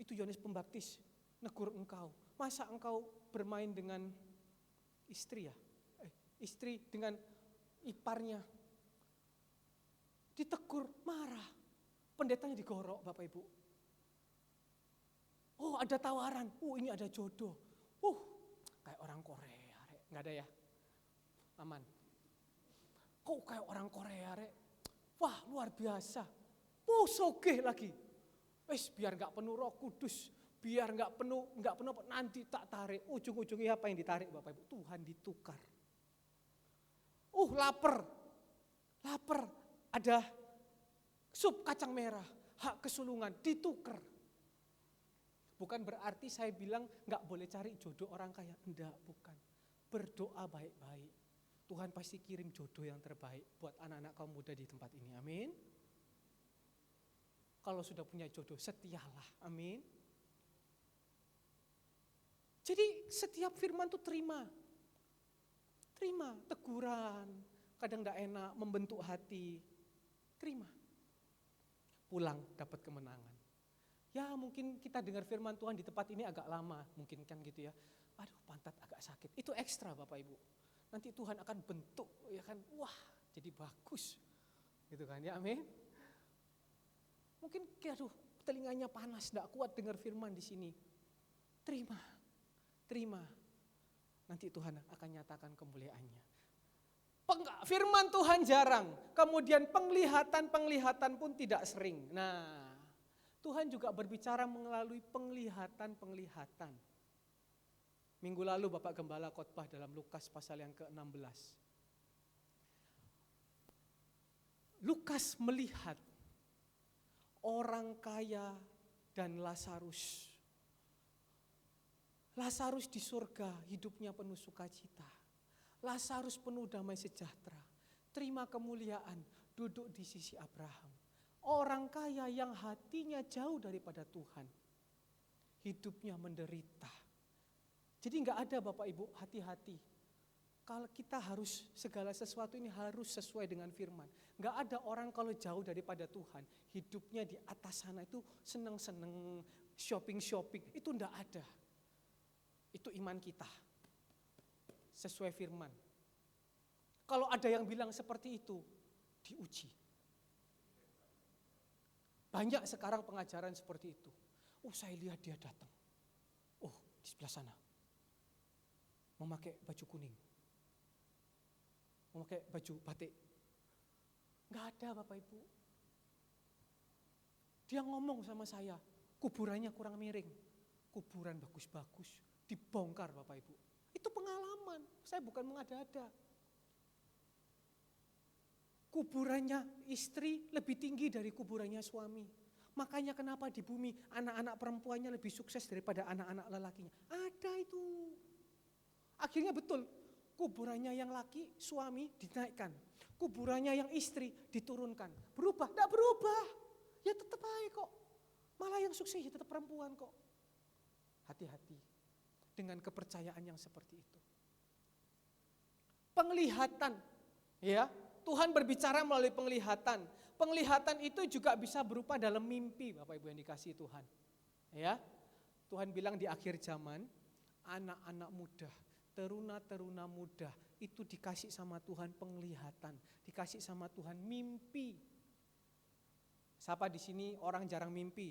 itu Yohanes Pembaptis negur engkau. Masa engkau bermain dengan istri ya? Istri dengan iparnya." Ditegur, marah. Pendetanya digorok, Bapak Ibu. Oh, ada tawaran. Oh, ini ada jodoh. Kayak orang Korea, Rek. Nggak ada ya? Aman. Kok kayak orang Korea, Rek? Wah, luar biasa. Sogeh lagi. Biar nggak penuh Roh Kudus, biar nggak penuh nanti tak tarik. Ujung-ujungnya apa yang ditarik, Bapak Ibu? Tuhan ditukar. Lapar. Ada sup kacang merah, hak kesulungan ditukar. Bukan berarti saya bilang nggak boleh cari jodoh orang kaya. Enggak, bukan. Berdoa baik-baik. Tuhan pasti kirim jodoh yang terbaik buat anak-anak kaum muda di tempat ini. Amin. Kalau sudah punya jodoh, setialah. Amin. Jadi setiap firman itu terima. Terima teguran. Kadang enggak enak, membentuk hati. Terima. Pulang dapat kemenangan. Ya mungkin kita dengar firman Tuhan di tempat ini agak lama, mungkin kan gitu ya. Aduh, pantat agak sakit. Itu ekstra Bapak Ibu. Nanti Tuhan akan bentuk, ya kan, wah jadi bagus. Gitu kan ya, amin. Mungkin aduh telinganya panas, gak kuat dengar firman di sini. Terima. Nanti Tuhan akan nyatakan kemuliaannya. Firman Tuhan jarang, kemudian penglihatan pun tidak sering. Nah, Tuhan juga berbicara melalui penglihatan. Minggu lalu Bapak Gembala khotbah dalam Lukas pasal yang ke-16. Lukas melihat orang kaya dan Lazarus. Lazarus di surga hidupnya penuh sukacita. Lazarus penuh damai sejahtera. Terima kemuliaan, duduk di sisi Abraham. Orang kaya yang hatinya jauh daripada Tuhan, hidupnya menderita. Jadi enggak ada Bapak Ibu, hati-hati. Kalau kita harus segala sesuatu ini harus sesuai dengan firman. Enggak ada orang kalau jauh daripada Tuhan, hidupnya di atas sana itu seneng-seneng, shopping-shopping, itu enggak ada. Itu iman kita, sesuai firman. Kalau ada yang bilang seperti itu, diuji. Banyak sekarang pengajaran seperti itu. Saya lihat dia datang. Di sebelah sana. Memakai baju kuning. Memakai baju batik. Enggak ada Bapak Ibu. Dia ngomong sama saya, kuburannya kurang miring. Kuburan bagus-bagus, dibongkar Bapak Ibu. Itu pengalaman, saya bukan mengada-ada. Kuburannya istri lebih tinggi dari kuburannya suami. Makanya kenapa di bumi anak-anak perempuannya lebih sukses daripada anak-anak lelakinya. Ada itu. Akhirnya betul, kuburannya yang laki, suami dinaikkan. Kuburannya yang istri diturunkan. Berubah? Tidak berubah. Ya tetap baik kok. Malah yang sukses ya tetap perempuan kok. Hati-hati dengan kepercayaan yang seperti itu. Penglihatan, ya. Tuhan berbicara melalui penglihatan. Penglihatan itu juga bisa berupa dalam mimpi, Bapak Ibu yang dikasihi Tuhan. Ya. Tuhan bilang di akhir zaman, anak-anak muda, teruna-teruna muda itu dikasih sama Tuhan penglihatan, dikasih sama Tuhan mimpi. Siapa di sini orang jarang mimpi?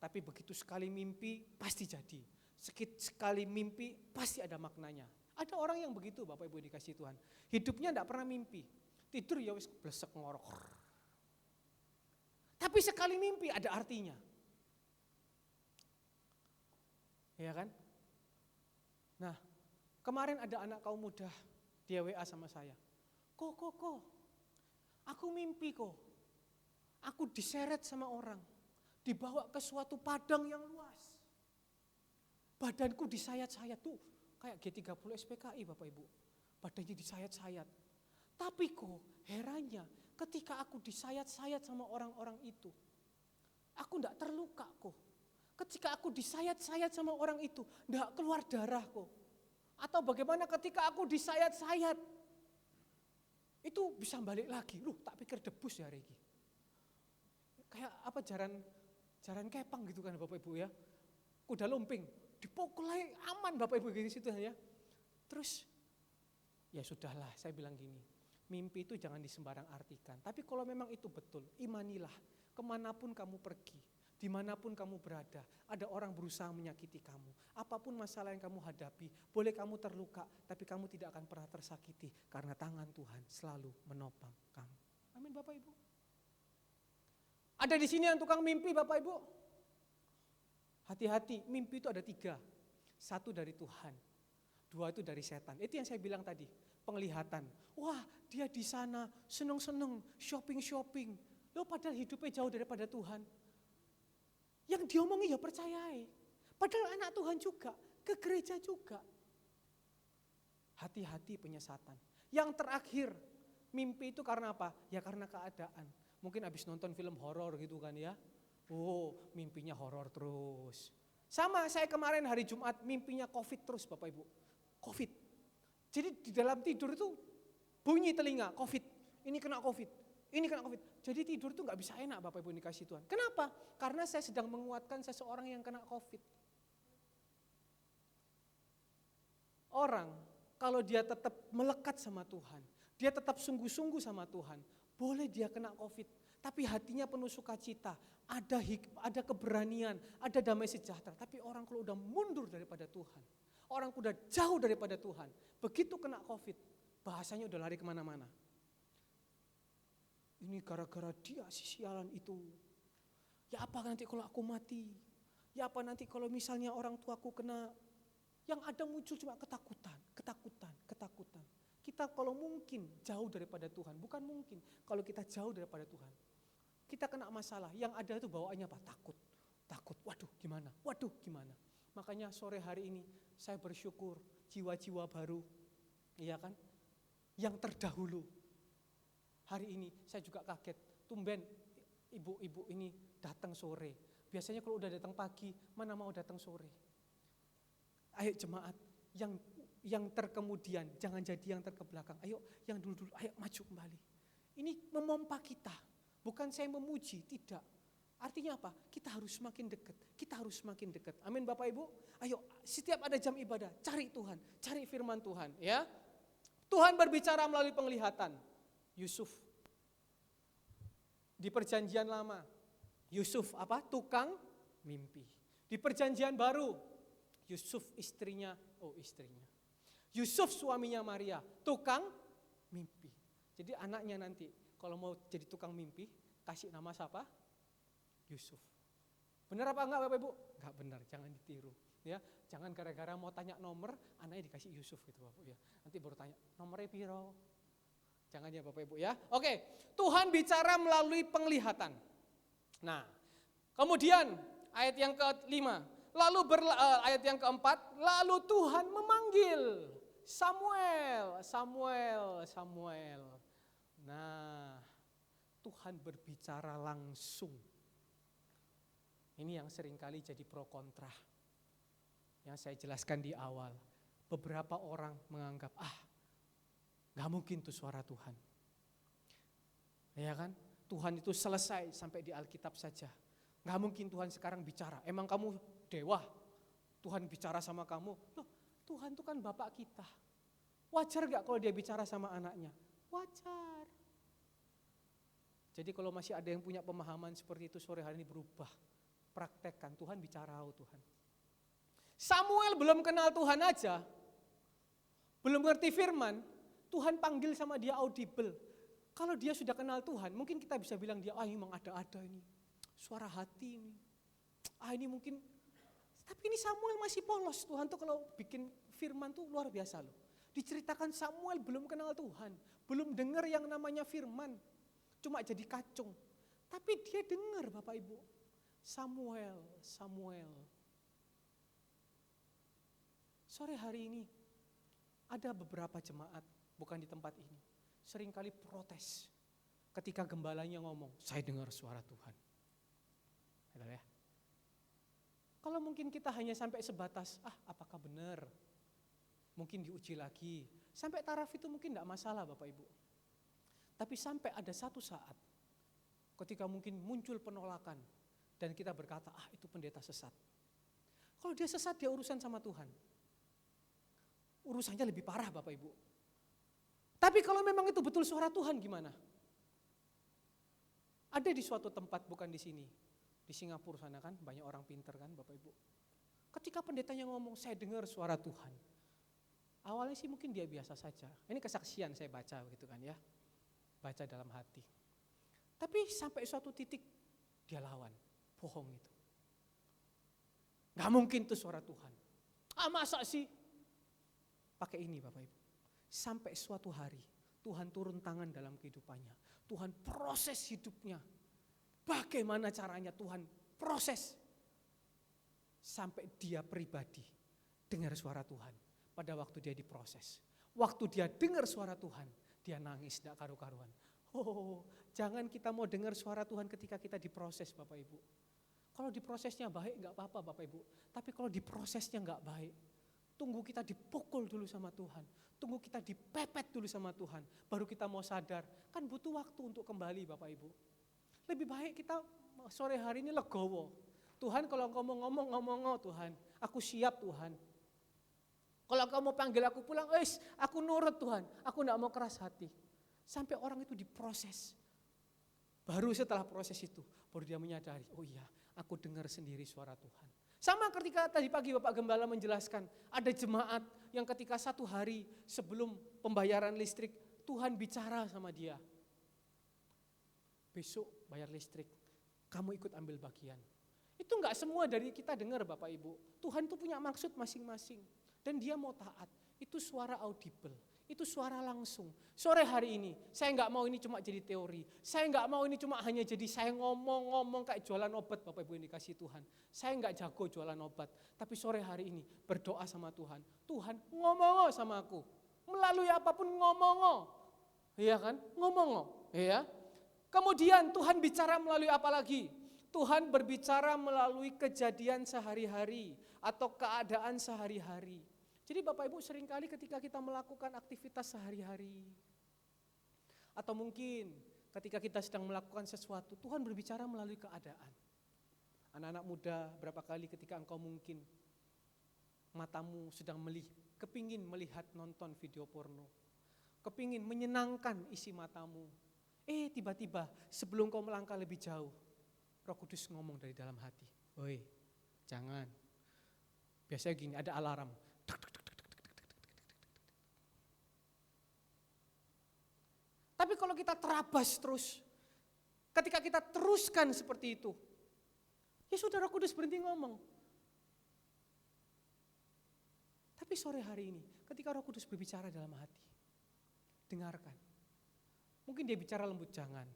Tapi begitu sekali mimpi pasti jadi. Sekali mimpi pasti ada maknanya. Ada orang yang begitu Bapak Ibu dikasih Tuhan. Hidupnya tidak pernah mimpi. Tidur ya wis blesek ngorok. Tapi sekali mimpi ada artinya. Ya kan? Nah, kemarin ada anak kaum muda dia WA sama saya. Kok, aku mimpi kok. Aku diseret sama orang. Dibawa ke suatu padang yang luas. Badanku disayat-sayat tuh. Kayak G30 SPKI Bapak Ibu. Badannya disayat-sayat. Tapi kok herannya ketika aku disayat-sayat sama orang-orang itu, aku tidak terluka kok. Ketika aku disayat-sayat sama orang itu, tidak keluar darah kok. Atau bagaimana ketika aku disayat-sayat, itu bisa balik lagi. Loh, tak pikir debus ya Regi. Kayak apa jaran kepang gitu kan Bapak Ibu ya. Kuda lumping, dipukul aman Bapak Ibu di situ ya. Terus ya sudahlah, saya bilang gini, mimpi itu jangan disembarang artikan. Tapi kalau memang itu betul, imanilah. Kemanapun kamu pergi, dimanapun kamu berada, ada orang berusaha menyakiti kamu. Apapun masalah yang kamu hadapi, boleh kamu terluka, tapi kamu tidak akan pernah tersakiti. Karena tangan Tuhan selalu menopang kamu. Amin Bapak Ibu. Ada di sini yang tukang mimpi Bapak Ibu. Hati-hati, mimpi itu ada 3. 1 dari Tuhan, 2 itu dari setan. Itu yang saya bilang tadi, penglihatan. Wah, dia di sana seneng-seneng, shopping-shopping. Loh padahal hidupnya jauh daripada Tuhan. Yang diomongi ya percayai. Padahal anak Tuhan juga, ke gereja juga. Hati-hati penyesatan. Yang terakhir, mimpi itu karena apa? Ya karena keadaan. Mungkin habis nonton film horor gitu kan ya. Oh, mimpinya horor terus. Sama saya kemarin hari Jumat mimpinya COVID terus Bapak Ibu. COVID. Jadi di dalam tidur itu bunyi telinga COVID. Ini kena COVID. Ini kena COVID. Jadi tidur itu gak bisa enak Bapak Ibu dikasih Tuhan. Kenapa? Karena saya sedang menguatkan seseorang yang kena COVID. Orang kalau dia tetap melekat sama Tuhan, dia tetap sungguh-sungguh sama Tuhan, boleh dia kena COVID. Tapi hatinya penuh sukacita, ada keberanian, ada damai sejahtera. Tapi orang kalau udah mundur daripada Tuhan, orang udah jauh daripada Tuhan, begitu kena COVID, bahasanya udah lari kemana-mana. Ini gara-gara dia si sialan itu. Ya apa nanti kalau aku mati? Ya apa nanti kalau misalnya orang tuaku kena? Yang ada muncul cuma ketakutan. Kita kalau mungkin jauh daripada Tuhan, bukan mungkin. Kalau kita jauh daripada Tuhan, kita kena masalah. Yang ada itu bawaannya apa? Takut. Waduh gimana? Makanya sore hari ini saya bersyukur jiwa-jiwa baru, iya kan? Yang terdahulu. Hari ini saya juga kaget, tumben ibu-ibu ini datang sore. Biasanya kalau udah datang pagi, mana mau datang sore. Ayo jemaat, yang terkemudian, jangan jadi yang terkebelakang. Ayo yang dulu-dulu, ayo maju kembali. Ini memompa kita, bukan saya memuji, tidak. Artinya apa? Kita harus semakin dekat. Amin Bapak Ibu. Ayo setiap ada jam ibadah, cari Tuhan, cari firman Tuhan. Ya, Tuhan berbicara melalui penglihatan. Yusuf di perjanjian lama, Yusuf apa? Tukang mimpi. Di perjanjian baru, Yusuf istrinya. Yusuf suaminya Maria, tukang mimpi. Jadi anaknya nanti kalau mau jadi tukang mimpi, kasih nama siapa? Yusuf. Benar apa enggak Bapak Ibu? Enggak benar, jangan ditiru. Ya, jangan gara-gara mau tanya nomor, anaknya dikasih Yusuf gitu Bapak ya. Nanti baru tanya, nomornya piro? Jangan ya Bapak Ibu ya. Oke, Tuhan bicara melalui penglihatan. Nah, kemudian ayat yang ke-5, ayat yang ke-4, lalu Tuhan memanggil Samuel. Nah, Tuhan berbicara langsung. Ini yang seringkali jadi pro kontra. Yang saya jelaskan di awal. Beberapa orang menganggap, gak mungkin itu suara Tuhan. Ya kan? Tuhan itu selesai sampai di Alkitab saja. Gak mungkin Tuhan sekarang bicara. Emang kamu dewa? Tuhan bicara sama kamu? Loh, Tuhan itu kan Bapak kita. Wajar gak kalau dia bicara sama anaknya? Wajar. Jadi kalau masih ada yang punya pemahaman seperti itu sore hari ini berubah. Praktekkan, Tuhan bicara Tuhan. Samuel belum kenal Tuhan aja. Belum ngerti firman. Tuhan panggil sama dia audible. Kalau dia sudah kenal Tuhan, mungkin kita bisa bilang dia, ini memang ada ini. Suara hati ini. Ini mungkin, tapi ini Samuel masih polos. Tuhan tuh kalau bikin firman tuh luar biasa loh. Diceritakan Samuel belum kenal Tuhan. Belum dengar yang namanya firman. Cuma jadi kacung. Tapi dia dengar Bapak Ibu. Samuel. Sore hari ini, ada beberapa jemaat bukan di tempat ini, seringkali protes. ketika gembalanya ngomong, saya dengar suara Tuhan. Ya. Kalau mungkin kita hanya sampai sebatas, apakah benar? Mungkin diuji lagi. Sampai taraf itu mungkin tidak masalah Bapak Ibu. Tapi sampai ada satu saat, ketika mungkin muncul penolakan, dan kita berkata, itu pendeta sesat. Kalau dia sesat, dia urusan sama Tuhan. Urusannya lebih parah Bapak Ibu. Tapi kalau memang itu betul suara Tuhan gimana? Ada di suatu tempat, bukan di sini. Di Singapura sana kan, banyak orang pintar kan Bapak Ibu. Ketika pendetanya ngomong, saya dengar suara Tuhan. Awalnya sih mungkin dia biasa saja. Ini kesaksian saya baca gitu kan ya. Baca dalam hati. Tapi sampai suatu titik, dia lawan. Bohong itu. Gak mungkin itu suara Tuhan. Masa sih? Pakai ini Bapak Ibu. Sampai suatu hari, Tuhan turun tangan dalam kehidupannya. Tuhan proses hidupnya. Bagaimana caranya Tuhan proses. Sampai dia pribadi dengar suara Tuhan pada waktu dia diproses. Waktu dia dengar suara Tuhan, dia nangis tidak karu-karuan. Jangan kita mau dengar suara Tuhan ketika kita diproses Bapak Ibu. Kalau diprosesnya baik enggak apa-apa Bapak Ibu. Tapi kalau diprosesnya enggak baik, tunggu kita dipukul dulu sama Tuhan. Tunggu kita dipepet dulu sama Tuhan. Baru kita mau sadar, kan butuh waktu untuk kembali Bapak Ibu. Lebih baik kita sore hari ini legowo. Tuhan kalau engkau mau ngomong Tuhan. Aku siap Tuhan. Kalau engkau mau panggil aku pulang, aku nurut Tuhan. Aku enggak mau keras hati. Sampai orang itu diproses. Baru setelah proses itu, baru dia menyadari, oh iya, aku dengar sendiri suara Tuhan. Sama ketika tadi pagi Bapak Gembala menjelaskan, ada jemaat yang ketika satu hari sebelum pembayaran listrik, Tuhan bicara sama dia. Besok bayar listrik, kamu ikut ambil bagian. Itu enggak semua dari kita dengar Bapak Ibu. Tuhan itu punya maksud masing-masing. Dan dia mau taat, itu suara audible. Itu suara langsung. Sore hari ini, saya enggak mau ini cuma jadi teori. Saya enggak mau ini cuma hanya jadi saya ngomong-ngomong kayak jualan obat Bapak Ibu yang dikasih Tuhan. Saya enggak jago jualan obat. Tapi sore hari ini berdoa sama Tuhan. Tuhan ngomong sama aku. Melalui apapun ngomong. Iya kan? Ngomong. Iya. Kemudian Tuhan bicara melalui apa lagi? Tuhan berbicara melalui kejadian sehari-hari atau keadaan sehari-hari. Jadi Bapak Ibu seringkali ketika kita melakukan aktivitas sehari-hari, atau mungkin ketika kita sedang melakukan sesuatu, Tuhan berbicara melalui keadaan. Anak-anak muda, berapa kali ketika engkau mungkin matamu sedang kepingin melihat nonton video porno, kepingin menyenangkan isi matamu, tiba-tiba sebelum kau melangkah lebih jauh, Roh Kudus ngomong dari dalam hati, oi jangan. Biasanya gini, ada alarm. Tapi kalau kita terabas terus, ketika kita teruskan seperti itu, ya sudah Roh Kudus berhenti ngomong. Tapi sore hari ini, ketika Roh Kudus berbicara dalam hati, dengarkan. Mungkin dia bicara lembut, jangan.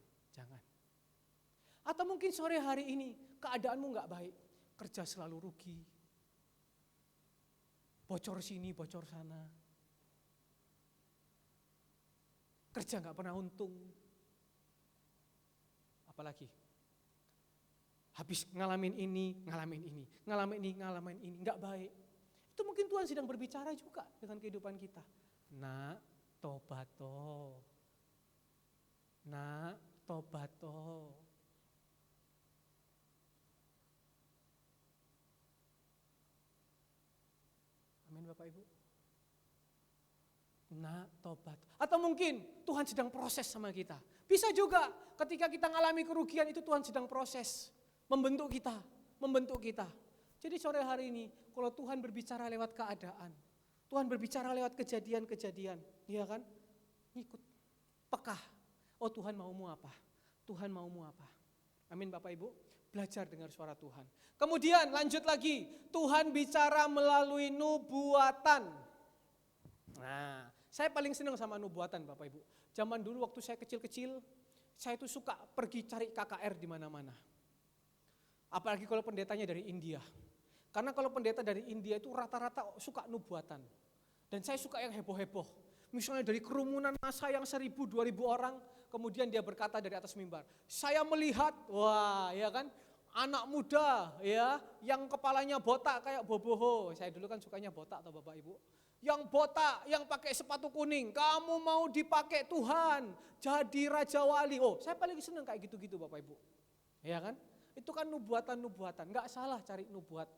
Atau mungkin sore hari ini, keadaanmu gak baik, kerja selalu rugi, bocor sini, bocor sana. Kerja gak pernah untung. Apalagi? Habis ngalamin ini, gak baik. Itu mungkin Tuhan sedang berbicara juga dengan kehidupan kita. Nak, tobato. Amin Bapak Ibu. Tobat. Atau mungkin Tuhan sedang proses sama kita. Bisa juga ketika kita mengalami kerugian itu Tuhan sedang proses. Membentuk kita. Jadi sore hari ini kalau Tuhan berbicara lewat keadaan. Tuhan berbicara lewat kejadian-kejadian. Iya kan? Ngikut. Pekah. Oh Tuhan maumu apa? Amin Bapak Ibu. Belajar dengar suara Tuhan. Kemudian lanjut lagi. Tuhan bicara melalui nubuatan. Nah, saya paling senang sama nubuatan Bapak Ibu. Zaman dulu waktu saya kecil-kecil, saya itu suka pergi cari KKR di mana-mana. Apalagi kalau pendetanya dari India. Karena kalau pendeta dari India itu rata-rata suka nubuatan. Dan saya suka yang heboh-heboh. Misalnya dari kerumunan massa yang 1.000-2.000 orang, kemudian dia berkata dari atas mimbar, saya melihat, wah ya kan, anak muda ya, yang kepalanya botak kayak boboho. Saya dulu kan sukanya botak atau Bapak Ibu. Yang botak, yang pakai sepatu kuning, kamu mau dipakai Tuhan, jadi Raja Wali. Oh, saya paling seneng kayak gitu-gitu Bapak Ibu. Ya kan? Itu kan nubuatan-nubuatan, enggak salah cari nubuat.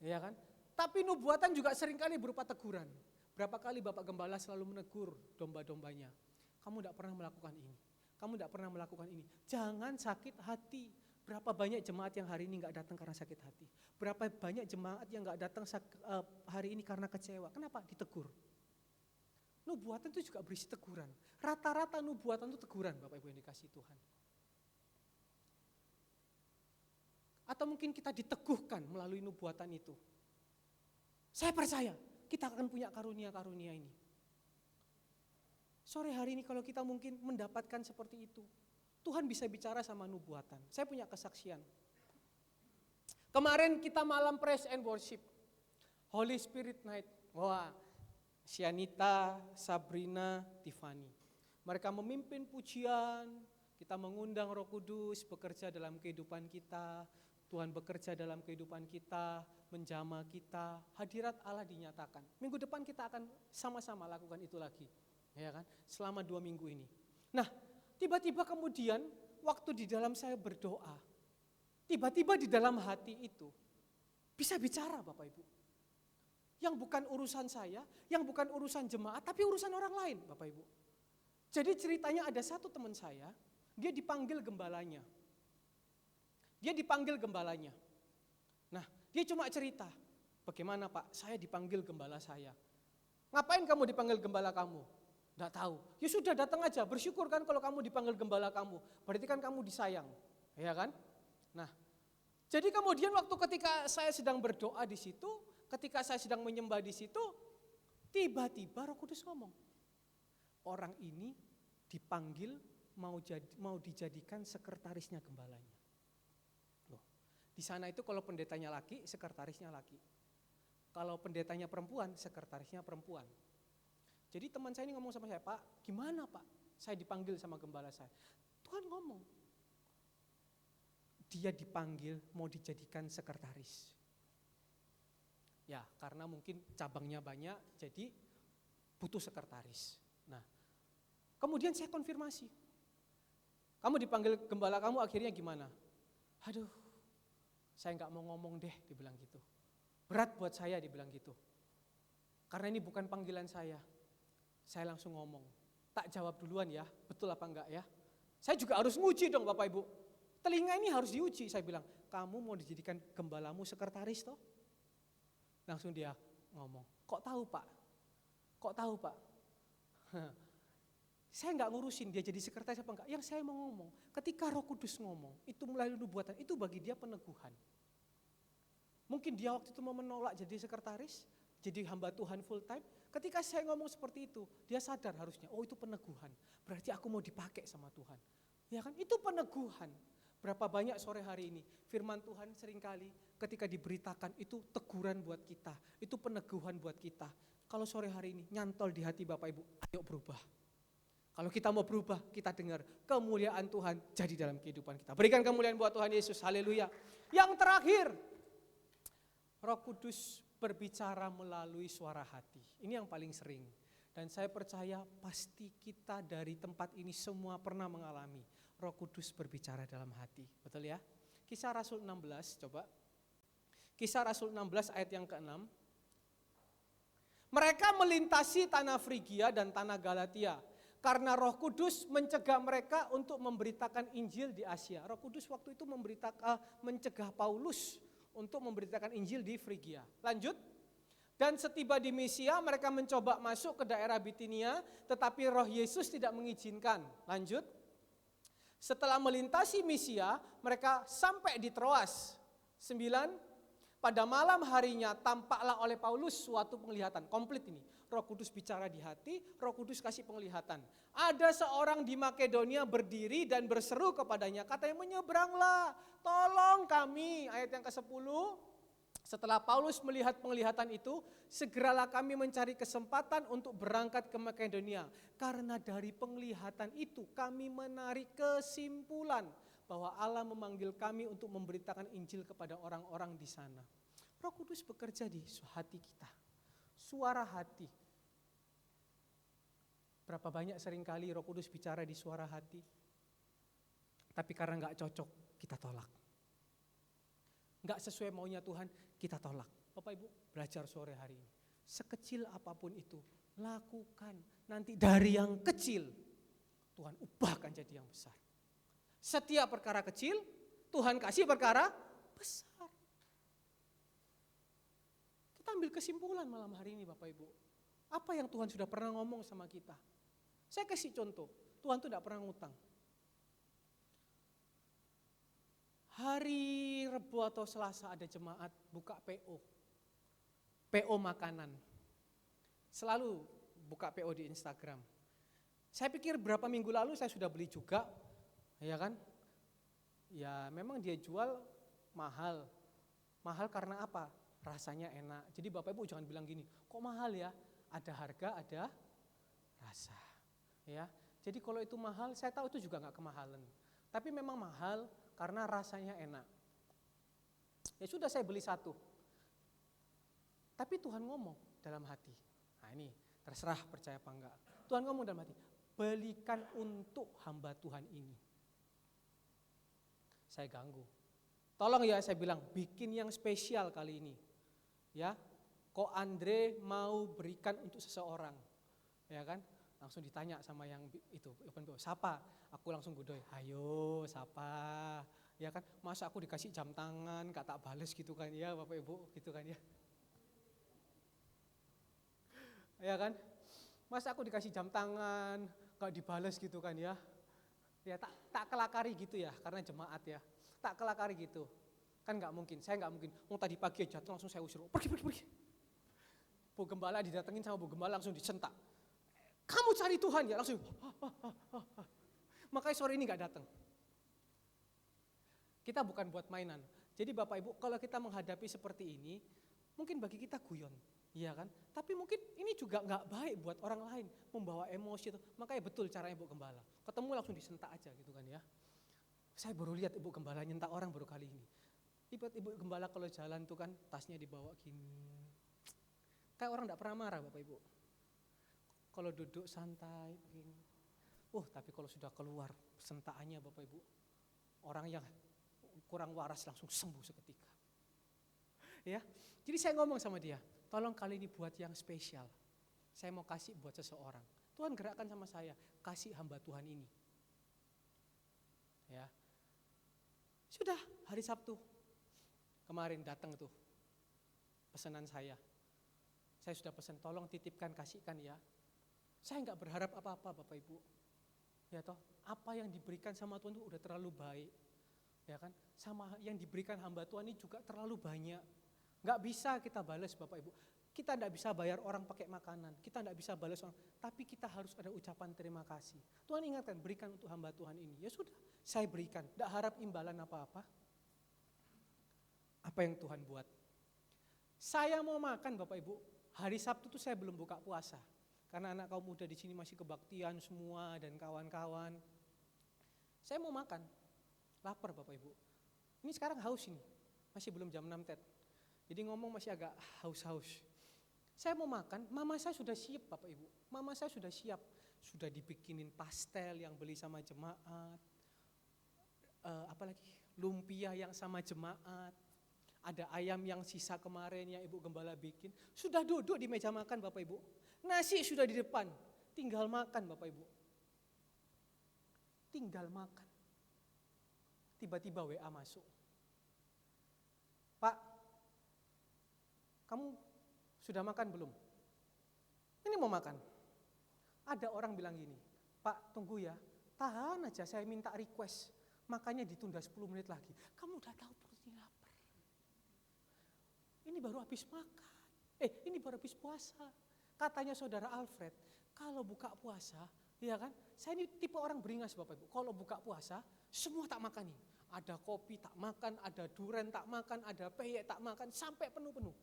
Ya kan? Tapi nubuatan juga seringkali berupa teguran. Berapa kali Bapak Gembala selalu menegur domba-dombanya. Kamu enggak pernah melakukan ini. Kamu enggak pernah melakukan ini. Jangan sakit hati. Berapa banyak jemaat yang hari ini enggak datang karena sakit hati. Berapa banyak jemaat yang enggak datang hari ini karena kecewa. Kenapa? Ditegur. Nubuatan itu juga berisi teguran. Rata-rata nubuatan itu teguran Bapak Ibu yang dikasihi Tuhan. Atau mungkin kita diteguhkan melalui nubuatan itu. Saya percaya kita akan punya karunia-karunia ini. Sore hari ini kalau kita mungkin mendapatkan seperti itu, Tuhan bisa bicara sama nubuatan. Saya punya kesaksian. Kemarin kita malam praise and worship, Holy Spirit Night. Wah, Sianita, Sabrina, Tiffany. Mereka memimpin pujian, kita mengundang Roh Kudus bekerja dalam kehidupan kita. Tuhan bekerja dalam kehidupan kita, menjamah kita, hadirat Allah dinyatakan. Minggu depan kita akan sama-sama lakukan itu lagi, ya kan? Selama 2 minggu ini. Nah, tiba-tiba kemudian waktu di dalam saya berdoa, tiba-tiba di dalam hati itu bisa bicara Bapak Ibu. Yang bukan urusan saya, yang bukan urusan jemaat, tapi urusan orang lain Bapak Ibu. Jadi ceritanya ada satu teman saya, dia dipanggil gembalanya. Nah, dia cuma cerita, bagaimana Pak, saya dipanggil gembala saya. Ngapain kamu dipanggil gembala kamu? Nggak tahu. Ya sudah datang aja, bersyukur kan kalau kamu dipanggil gembala kamu. Berarti kan kamu disayang, ya kan? Nah, jadi kemudian waktu ketika saya sedang berdoa di situ, ketika saya sedang menyembah di situ, tiba-tiba Roh Kudus ngomong, orang ini dipanggil mau dijadikan sekretarisnya gembalanya. Di sana itu kalau pendetanya laki, sekretarisnya laki. Kalau pendetanya perempuan, sekretarisnya perempuan. Jadi teman saya ini ngomong sama saya, Pak, gimana Pak? Saya dipanggil sama gembala saya. Tuhan ngomong, dia dipanggil mau dijadikan sekretaris. Ya, karena mungkin cabangnya banyak, jadi butuh sekretaris. Nah, kemudian saya konfirmasi. Kamu dipanggil gembala kamu akhirnya gimana? Aduh, saya nggak mau ngomong deh, dibilang gitu. Berat buat saya, dibilang gitu. Karena ini bukan panggilan saya. Saya langsung ngomong, tak jawab duluan ya, betul apa enggak ya. Saya juga harus nguji dong Bapak Ibu. Telinga ini harus diuji, saya bilang, kamu mau dijadikan gembalamu sekretaris toh? Langsung dia ngomong, kok tahu Pak? Kok tahu Pak? Saya nggak ngurusin dia jadi sekretaris apa enggak. Yang saya mau ngomong, ketika Roh Kudus ngomong, itu melalui nubuatan, itu bagi dia peneguhan. Mungkin dia waktu itu mau menolak jadi sekretaris, jadi hamba Tuhan full time. Ketika saya ngomong seperti itu, dia sadar harusnya, oh itu peneguhan. Berarti aku mau dipakai sama Tuhan. Ya kan, itu peneguhan. Berapa banyak sore hari ini, firman Tuhan seringkali ketika diberitakan itu teguran buat kita, itu peneguhan buat kita. Kalau sore hari ini nyantol di hati Bapak Ibu, ayo berubah. Kalau kita mau berubah, kita dengar kemuliaan Tuhan jadi dalam kehidupan kita. Berikan kemuliaan buat Tuhan Yesus, haleluya. Yang terakhir, Roh Kudus berbicara melalui suara hati. Ini yang paling sering. Dan saya percaya pasti kita dari tempat ini semua pernah mengalami Roh Kudus berbicara dalam hati. Betul ya? Kisah Rasul 16, coba. Kisah Rasul 16 ayat yang ke-6. Mereka melintasi tanah Frigia dan tanah Galatia. Karena Roh Kudus mencegah mereka untuk memberitakan Injil di Asia. Roh Kudus waktu itu mencegah Paulus untuk memberitakan Injil di Frigia. Lanjut. Dan setiba di Misia mereka mencoba masuk ke daerah Bitinia, tetapi Roh Yesus tidak mengizinkan. Lanjut. Setelah melintasi Misia, mereka sampai di Troas. 9. Pada malam harinya tampaklah oleh Paulus suatu penglihatan. Komplit ini. Roh Kudus bicara di hati, Roh Kudus kasih penglihatan. Ada seorang di Makedonia berdiri dan berseru kepadanya, katanya menyeberanglah, tolong kami. Ayat yang ke-10, Setelah Paulus melihat penglihatan itu, segeralah kami mencari kesempatan untuk berangkat ke Makedonia. Karena dari penglihatan itu kami menarik kesimpulan bahwa Allah memanggil kami untuk memberitakan Injil kepada orang-orang di sana. Roh Kudus bekerja di hati kita, suara hati. Berapa banyak seringkali Roh Kudus bicara di suara hati, tapi karena gak cocok kita tolak. Gak sesuai maunya Tuhan, kita tolak. Bapak Ibu belajar sore hari ini. Sekecil apapun itu, lakukan. Nanti dari yang kecil, Tuhan ubahkan jadi yang besar. Setiap perkara kecil, Tuhan kasih perkara besar. Kita ambil kesimpulan malam hari ini Bapak Ibu. Apa yang Tuhan sudah pernah ngomong sama kita. Saya kasih contoh, Tuhan tuh gak pernah ngutang. Hari Rebu atau Selasa ada jemaat buka PO. PO makanan. Selalu buka PO di Instagram. Saya pikir berapa minggu lalu saya sudah beli juga, ya kan? Ya memang dia jual mahal. Mahal karena apa? Rasanya enak. Jadi Bapak Ibu jangan bilang gini, kok mahal ya? Ada harga, ada rasa. Ya. Jadi kalau itu mahal, saya tahu itu juga gak kemahalan. Tapi memang mahal karena rasanya enak. Ya sudah saya beli satu. Tapi Tuhan ngomong dalam hati. Nah ini terserah percaya apa enggak. Tuhan ngomong dalam hati, belikan untuk hamba Tuhan ini. Saya ganggu. Tolong ya saya bilang, bikin yang spesial kali ini. Ya, kok Andre mau berikan untuk seseorang. Ya kan? Langsung ditanya sama yang itu, siapa? Aku langsung godoy, ayo siapa? Ya kan, masa aku dikasih jam tangan, gak tak bales gitu kan ya Bapak Ibu, gitu kan ya. Ya kan, masa aku dikasih jam tangan, gak dibales gitu kan ya. Ya tak kelakari gitu ya, karena jemaat ya. Tak kelakari gitu, kan gak mungkin, saya gak mungkin. Tadi pagi jatuh langsung saya usir, pergi. Bu Gembala didatengin sama Bu Gembala langsung disentak. Kamu cari Tuhan ya, langsung. Makanya sore ini gak datang. Kita bukan buat mainan. Jadi Bapak Ibu, kalau kita menghadapi seperti ini, mungkin bagi kita guyon, iya kan? Tapi mungkin ini juga gak baik buat orang lain, membawa emosi itu. Makanya betul caranya Ibu Gembala. Ketemu langsung disentak aja gitu kan ya. Saya baru lihat Ibu Gembala nyentak orang baru kali ini. Ibu Gembala kalau jalan tuh kan tasnya dibawa gini. Kayak orang gak pernah marah Bapak Ibu. Kalau duduk santai begini. Tapi kalau sudah keluar sentaannya Bapak Ibu, orang yang kurang waras langsung sembuh seketika. Ya, jadi saya ngomong sama dia, tolong kali ini buat yang spesial. Saya mau kasih buat seseorang. Tuhan gerakkan sama saya, kasih hamba Tuhan ini. Ya, sudah hari Sabtu kemarin datang tuh pesanan saya. Saya sudah pesan, tolong titipkan, kasihkan ya. Saya nggak berharap apa-apa Bapak Ibu. Ya toh, apa yang diberikan sama Tuhan itu udah terlalu baik. Ya kan? Sama yang diberikan hamba Tuhan ini juga terlalu banyak. Nggak bisa kita balas Bapak Ibu. Kita nggak bisa bayar orang pakai makanan. Kita nggak bisa balas orang. Tapi kita harus ada ucapan terima kasih. Tuhan ingatkan, berikan untuk hamba Tuhan ini. Ya sudah, saya berikan. Nggak harap imbalan apa-apa. Apa yang Tuhan buat. Saya mau makan Bapak Ibu. Hari Sabtu itu saya belum buka puasa. Karena anak kaum muda di sini masih kebaktian semua dan kawan-kawan. Saya mau makan, lapar Bapak Ibu. Ini sekarang haus ini, masih belum jam 6 Tet. Jadi ngomong masih agak haus-haus. Saya mau makan, mama saya sudah siap Bapak Ibu. Mama saya sudah siap, sudah dibikinin pastel yang beli sama jemaat. Apalagi lumpia yang sama jemaat. Ada ayam yang sisa kemarin yang Ibu Gembala bikin. Sudah duduk di meja makan Bapak Ibu. Nasi sudah di depan, tinggal makan Bapak Ibu. Tinggal makan. Tiba-tiba WA masuk. Pak, kamu sudah makan belum? Ini mau makan. Ada orang bilang gini, Pak tunggu ya, tahan aja saya minta request. Makanya ditunda 10 menit lagi. Kamu udah tahu perutnya lapar. Ini baru habis makan. Ini baru habis puasa. Katanya saudara Alfred, kalau buka puasa, ya kan? Saya ini tipe orang beringas Bapak Ibu. Kalau buka puasa, semua tak makani. Ada kopi tak makan, ada duren tak makan, ada peyek tak makan, sampai penuh-penuh.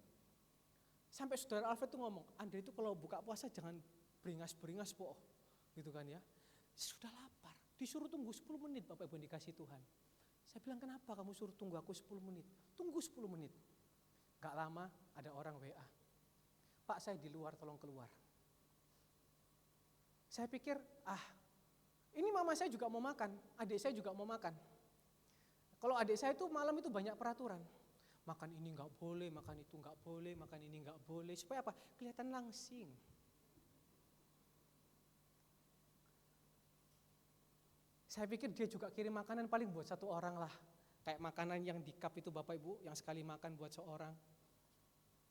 Sampai saudara Alfred tuh ngomong, Anda itu kalau buka puasa jangan beringas-beringas po, gitu kan ya. Sudah lapar, disuruh tunggu 10 menit Bapak Ibu dikasih Tuhan. Saya bilang, kenapa kamu suruh tunggu aku 10 menit? Tunggu 10 menit. Gak lama ada orang WA. Pak, saya di luar, tolong keluar. Saya pikir, ini mama saya juga mau makan, adik saya juga mau makan. Kalau adik saya itu malam itu banyak peraturan. Makan ini gak boleh, makan itu gak boleh, makan ini gak boleh. Supaya apa? Kelihatan langsing. Saya pikir dia juga kirim makanan paling buat satu orang lah. Kayak makanan yang di cup itu Bapak Ibu, yang sekali makan buat seorang.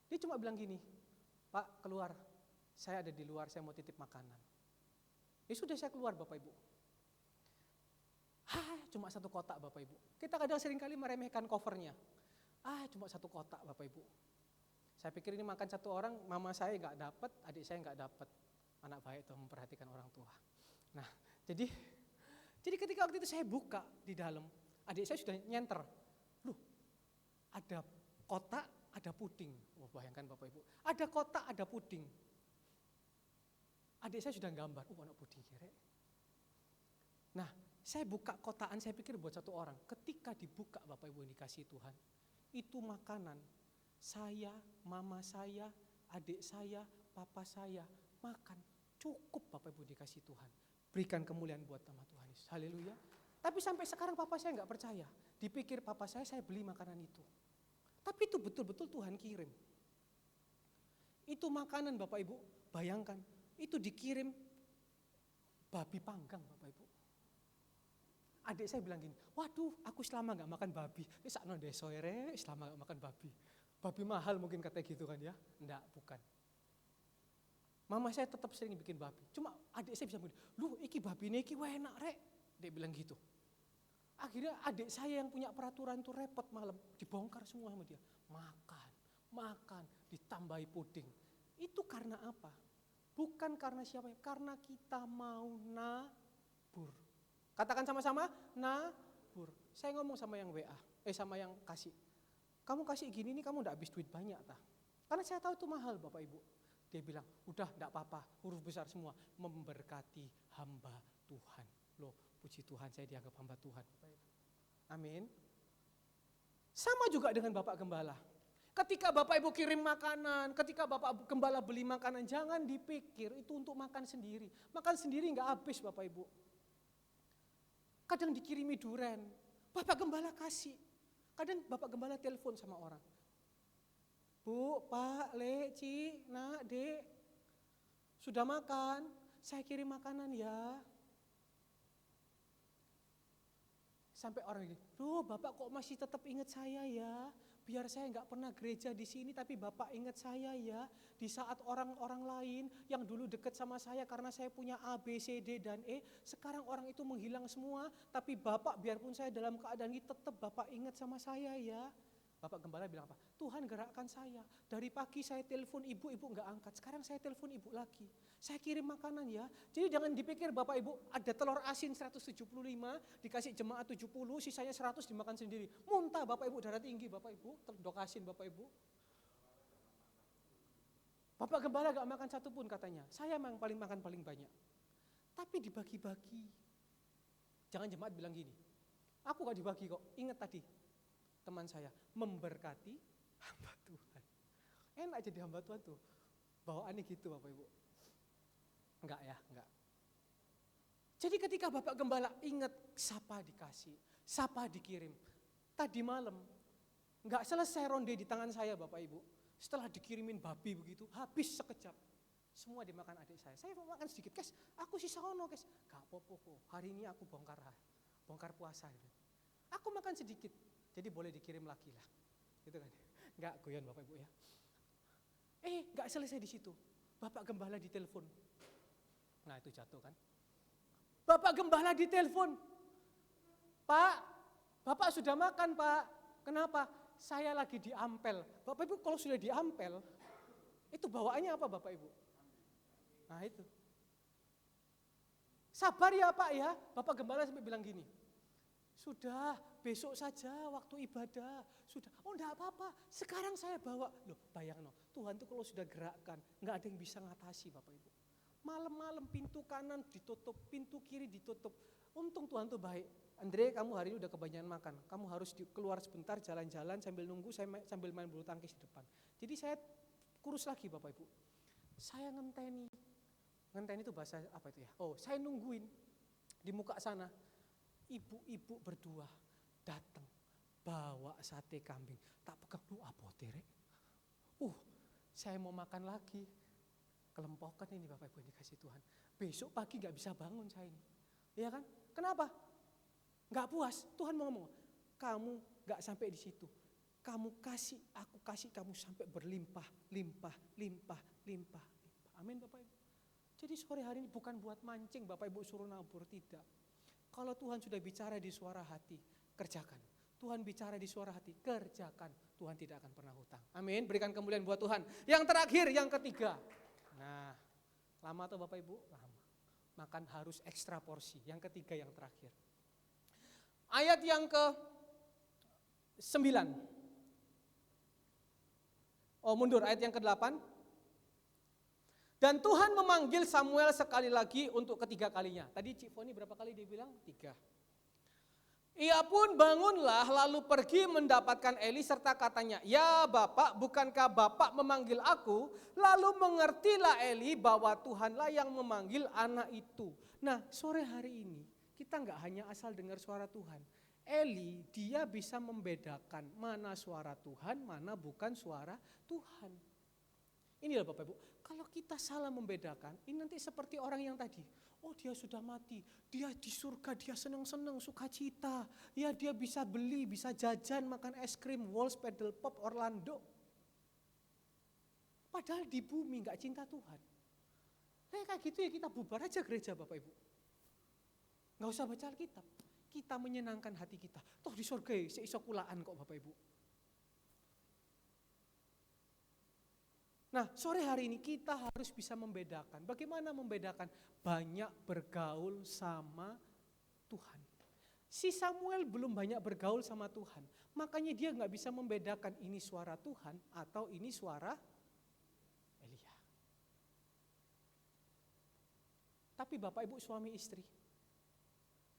Dia cuma bilang gini, Pak keluar, saya ada di luar, saya mau titip makanan. Ya sudah saya keluar Bapak Ibu. Cuma satu kotak Bapak Ibu. Kita kadang seringkali meremehkan covernya. Cuma satu kotak Bapak Ibu. Saya pikir ini makan satu orang, mama saya gak dapat, adik saya gak dapat. Anak baik itu memperhatikan orang tua. Nah, jadi ketika waktu itu saya buka di dalam, adik saya sudah nyenter. Loh, ada kotak, ada puding. Oh, bayangkan Bapak Ibu, ada kotak, ada puding. Adik saya sudah gambar, anak puding kira. Nah, saya buka kotaan, saya pikir buat satu orang. Ketika dibuka Bapak Ibu yang dikasih Tuhan, itu makanan saya, mama saya, adik saya, papa saya makan. Cukup Bapak Ibu dikasih Tuhan. Berikan kemuliaan buat nama Tuhan Yesus. Haleluya. Tapi sampai sekarang papa saya gak percaya. Dipikir papa saya beli makanan itu. Tapi itu betul-betul Tuhan kirim. Itu makanan Bapak Ibu, bayangkan. Itu dikirim babi panggang Bapak Ibu. Adik saya bilang gini, waduh aku selama gak makan babi. Sakno desoere selama gak makan babi. Babi mahal mungkin katanya gitu kan ya. Enggak, bukan. Mama saya tetap sering bikin babi. Cuma adik saya bisa bilang, lu iki babi ini iki enak rek. Dia bilang gitu. Akhirnya adik saya yang punya peraturan tuh repot malam. Dibongkar semua sama dia. Makan, ditambahi puding. Itu karena apa? Bukan karena siapa, karena kita mau nabur. Katakan sama-sama, nabur. Saya ngomong sama yang WA, sama yang kasih. Kamu kasih gini nih kamu gak habis duit banyak tah. Karena saya tahu itu mahal Bapak Ibu. Dia bilang, udah gak apa-apa, huruf besar semua. Memberkati hamba Tuhan. Loh, puji Tuhan saya dianggap hamba Tuhan. Amin. Sama juga dengan Bapak Gembala. Ketika Bapak Ibu kirim makanan, ketika Bapak Gembala beli makanan, jangan dipikir itu untuk makan sendiri. Makan sendiri gak habis Bapak Ibu. Kadang dikirimi duren, Bapak Gembala kasih. Kadang Bapak Gembala telepon sama orang. Bu, Pak, Le, Ci, Nak, Dek, sudah makan? Saya kirim makanan ya. Sampai orang ini, duh Bapak kok masih tetap ingat saya ya? Biar saya nggak pernah gereja di sini, tapi Bapak ingat saya ya. Di saat orang-orang lain yang dulu dekat sama saya karena saya punya A, B, C, D, dan E, sekarang orang itu menghilang semua. Tapi Bapak biarpun saya dalam keadaan ini tetap Bapak ingat sama saya ya. Bapak Gembala bilang apa? Tuhan gerakkan saya. Dari pagi saya telepon ibu nggak angkat. Sekarang saya telepon ibu lagi. Saya kirim makanan ya. Jadi jangan dipikir Bapak Ibu ada telur asin 175, dikasih jemaat 70, sisanya 100 dimakan sendiri. Muntah Bapak Ibu, darah tinggi Bapak Ibu, telur asin Bapak Ibu. Bapak Gembala gak makan satu pun katanya. Saya memang makan paling banyak. Tapi dibagi-bagi. Jangan jemaat bilang gini, aku gak dibagi kok. Ingat tadi, teman saya memberkati hamba Tuhan. Enak jadi hamba Tuhan tuh. Bawaannya gitu Bapak Ibu. Enggak ya, enggak. Jadi ketika Bapak Gembala ingat sapa dikasih, sapa dikirim. Tadi malam enggak selesai ronde di tangan saya Bapak Ibu. Setelah dikirimin babi begitu, habis sekejap. Semua dimakan adik saya. Saya mau makan sedikit, Kes. Aku sisa ono, Kes. Gak apa-apa kok. Hari ini aku bongkar puasa gitu. Aku makan sedikit. Jadi boleh dikirim lagi lah. Gitu kan. Enggak guyon Bapak Ibu ya. Enggak selesai di situ. Bapak Gembala ditelepon. Nah, itu jatuh kan. Bapak Gembala ditelepon. Pak, Bapak sudah makan, Pak. Kenapa? Saya lagi di Ampel. Bapak Ibu kalau sudah di Ampel, itu bawaannya apa Bapak Ibu? Nah, itu. Sabar ya Pak ya. Bapak Gembala sampai bilang gini. Sudah, besok saja waktu ibadah. Sudah, oh enggak apa-apa, sekarang saya bawa. Loh bayang no, Tuhan tuh kalau sudah gerakkan, enggak ada yang bisa ngatasi Bapak Ibu. Malam-malam pintu kanan ditutup, pintu kiri ditutup. Untung Tuhan tuh baik. Andre, kamu hari ini udah kebanyakan makan. Kamu harus keluar sebentar, jalan-jalan sambil nunggu, saya sambil main bulu tangkis di depan. Jadi saya kurus lagi Bapak Ibu. Saya ngenteni itu bahasa apa itu ya? Oh, saya nungguin di muka sana. Ibu-ibu berdua datang bawa sate kambing. Tak pegang lu apote rek. Saya mau makan lagi. Kelempokan ini Bapak Ibu yang dikasih Tuhan. Besok pagi gak bisa bangun saya ini. Iya kan? Kenapa? Gak puas. Tuhan mau ngomong, kamu gak sampai di situ. Kamu kasih, aku kasih kamu sampai berlimpah, limpah, limpah, limpah, limpah. Amin Bapak Ibu. Jadi sore hari ini bukan buat mancing Bapak Ibu suruh nabur, tidak. Kalau Tuhan sudah bicara di suara hati, kerjakan. Tuhan bicara di suara hati, kerjakan. Tuhan tidak akan pernah hutang. Amin, berikan kemuliaan buat Tuhan. Yang terakhir, yang ketiga. Nah, lama tuh Bapak Ibu? Lama. Makan harus ekstra porsi. Yang ketiga, yang terakhir. Ayat yang ke-9. Oh mundur, ayat yang ke-8. Dan Tuhan memanggil Samuel sekali lagi untuk ketiga kalinya. Tadi Cik Foni berapa kali dia bilang? 3. Ia pun bangunlah lalu pergi mendapatkan Eli serta katanya, ya Bapak, bukankah Bapak memanggil aku? Lalu mengertilah Eli bahwa Tuhanlah yang memanggil anak itu. Nah sore hari ini kita nggak hanya asal dengar suara Tuhan. Eli dia bisa membedakan mana suara Tuhan, mana bukan suara Tuhan. Ini loh Bapak Ibu, kalau kita salah membedakan, ini nanti seperti orang yang tadi. Oh dia sudah mati, dia di surga, dia senang-senang, sukacita. Ya dia bisa beli, bisa jajan, makan es krim, Walls, Pedal Pop, Orlando. Padahal di bumi gak cinta Tuhan. Kayak gitu ya kita bubar aja gereja Bapak Ibu. Gak usah baca Alkitab, kita menyenangkan hati kita. Toh di surga ya, seiso kulaan kok Bapak Ibu. Nah sore hari ini kita harus bisa membedakan. Bagaimana membedakan? Banyak bergaul sama Tuhan. Si Samuel belum banyak bergaul sama Tuhan. Makanya dia gak bisa membedakan ini suara Tuhan atau ini suara Elia. Tapi Bapak Ibu suami istri,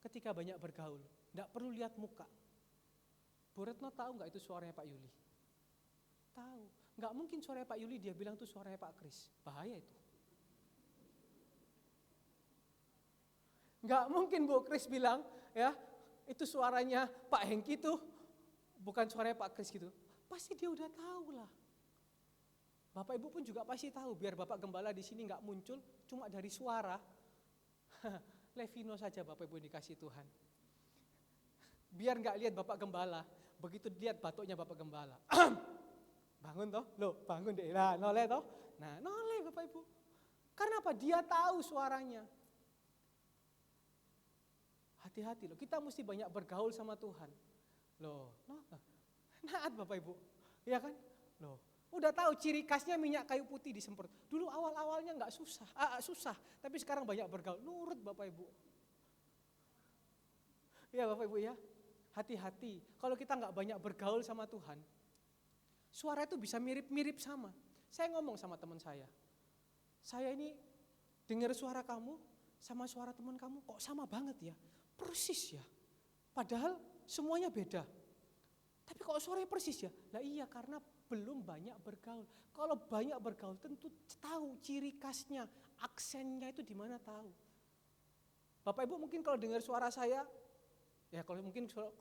ketika banyak bergaul, gak perlu lihat muka. Bu Retno tahu gak itu suaranya Pak Yuli? Tahu. Nggak mungkin suaranya Pak Yuli dia bilang itu suaranya Pak Kris. Bahaya itu. Nggak mungkin Bu Kris bilang ya itu suaranya Pak Hengki itu bukan suaranya Pak Kris gitu. Pasti dia udah tahu lah. Bapak Ibu pun juga pasti tahu. Biar Bapak Gembala di sini nggak muncul cuma dari suara. Levino saja Bapak Ibu dikasih Tuhan. Biar nggak lihat Bapak Gembala. Begitu lihat batuknya Bapak Gembala. Bangun toh, loh bangun deh, nah noleh toh, nah noleh Bapak Ibu. Karena apa? Dia tahu suaranya. Hati-hati loh, kita mesti banyak bergaul sama Tuhan. Loh, naat Bapak Ibu, ya kan? Loh, udah tahu ciri khasnya minyak kayu putih disemprot. Dulu awal-awalnya nggak susah, tapi sekarang banyak bergaul, nurut Bapak Ibu. Ya Bapak Ibu ya, hati-hati. Kalau kita nggak banyak bergaul sama Tuhan, suara itu bisa mirip-mirip sama. Saya ngomong sama teman saya ini dengar suara kamu sama suara teman kamu kok sama banget ya, persis ya. Padahal semuanya beda. Tapi kok suaranya persis ya? Lah iya karena belum banyak bergaul. Kalau banyak bergaul tentu tahu ciri khasnya, aksennya itu di mana tahu. Bapak Ibu mungkin kalau dengar suara saya, ya kalau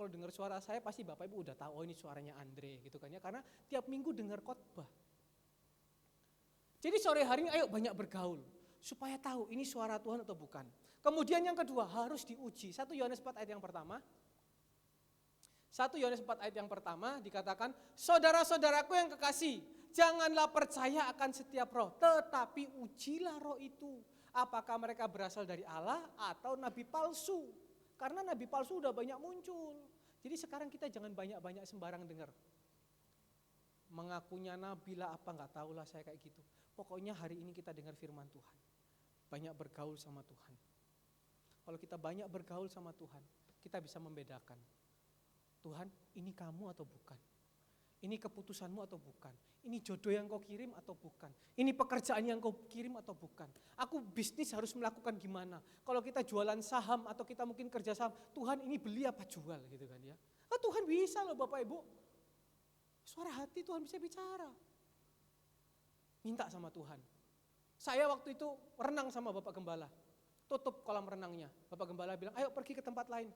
dengar suara saya pasti Bapak Ibu udah tahu, oh ini suaranya Andre gitu kan ya. Karena tiap minggu dengar khotbah. Jadi sore hari ini ayo banyak bergaul. Supaya tahu ini suara Tuhan atau bukan. Kemudian yang kedua harus diuji. 1 Yohanes 4 ayat yang pertama. 1 Yohanes 4 ayat yang pertama dikatakan, saudara-saudaraku yang kekasih, janganlah percaya akan setiap roh, tetapi ujilah roh itu. Apakah mereka berasal dari Allah atau nabi palsu? Karena nabi palsu udah banyak muncul. Jadi sekarang kita jangan banyak-banyak sembarang dengar. Mengakunya nabi lah apa nggak tahu lah saya kayak gitu. Pokoknya hari ini kita dengar firman Tuhan. Banyak bergaul sama Tuhan. Kalau kita banyak bergaul sama Tuhan, kita bisa membedakan. Tuhan, ini kamu atau bukan? Ini keputusanmu atau bukan? Ini jodoh yang kau kirim atau bukan? Ini pekerjaan yang kau kirim atau bukan? Aku bisnis harus melakukan gimana? Kalau kita jualan saham atau kita mungkin kerja saham, Tuhan ini beli apa jual gitu kan ya. Tuhan bisa loh Bapak Ibu. Suara hati Tuhan bisa bicara. Minta sama Tuhan. Saya waktu itu renang sama Bapak Gembala. Tutup kolam renangnya. Bapak Gembala bilang, ayo pergi ke tempat lain.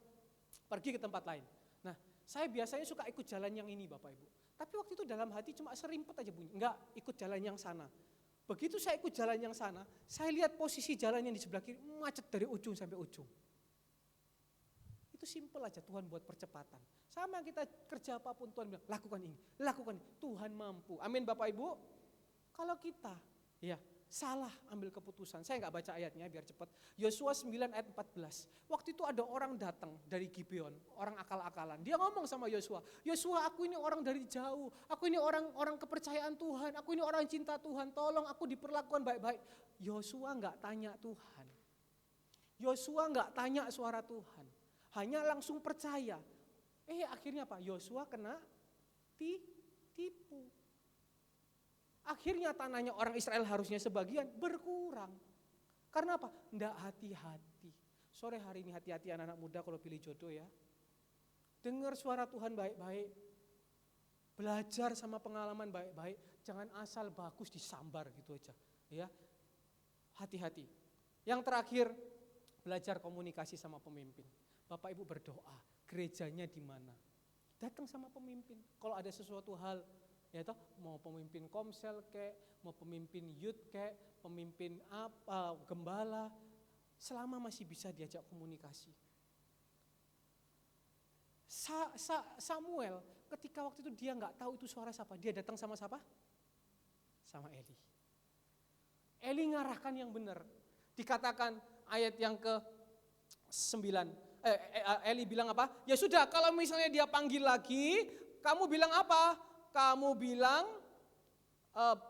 Pergi ke tempat lain. Nah, saya biasanya suka ikut jalan yang ini Bapak Ibu. Tapi waktu itu dalam hati cuma serimpet aja bunyi. Enggak, ikut jalan yang sana. Begitu saya ikut jalan yang sana, saya lihat posisi jalan yang di sebelah kiri macet dari ujung sampai ujung. Itu simpel aja Tuhan buat percepatan. Sama kita kerja apapun Tuhan bilang, lakukan ini, lakukan ini. Tuhan mampu. Amin Bapak Ibu. Kalau kita salah ambil keputusan, saya nggak baca ayatnya biar cepat. Yosua 9 ayat 14. Waktu itu ada orang datang dari Gibeon, orang akal-akalan. Dia ngomong sama Yosua, Yosua aku ini orang dari jauh, aku ini orang kepercayaan Tuhan, aku ini orang cinta Tuhan, tolong aku diperlakukan baik-baik. Yosua nggak tanya Tuhan. Yosua nggak tanya suara Tuhan. Hanya langsung percaya. Akhirnya apa? Yosua kena tipu. Akhirnya tanahnya orang Israel harusnya sebagian berkurang. Karena apa? Nggak hati-hati. Sore hari ini hati-hati anak-anak muda kalau pilih jodoh ya. Dengar suara Tuhan baik-baik. Belajar sama pengalaman baik-baik. Jangan asal bagus disambar gitu aja. Ya, hati-hati. Yang terakhir, belajar komunikasi sama pemimpin. Bapak Ibu berdoa, gerejanya di mana? Datang sama pemimpin. Kalau ada sesuatu hal, ya toh, mau pemimpin komsel kek, mau pemimpin youth kek, pemimpin apa, gembala, selama masih bisa diajak komunikasi. Samuel ketika waktu itu dia nggak tahu itu suara siapa, dia datang sama siapa? Sama Eli. Eli ngarahkan yang benar. Dikatakan ayat yang ke-9, Eli bilang apa? Ya sudah, kalau misalnya dia panggil lagi, kamu bilang apa? Kamu bilang,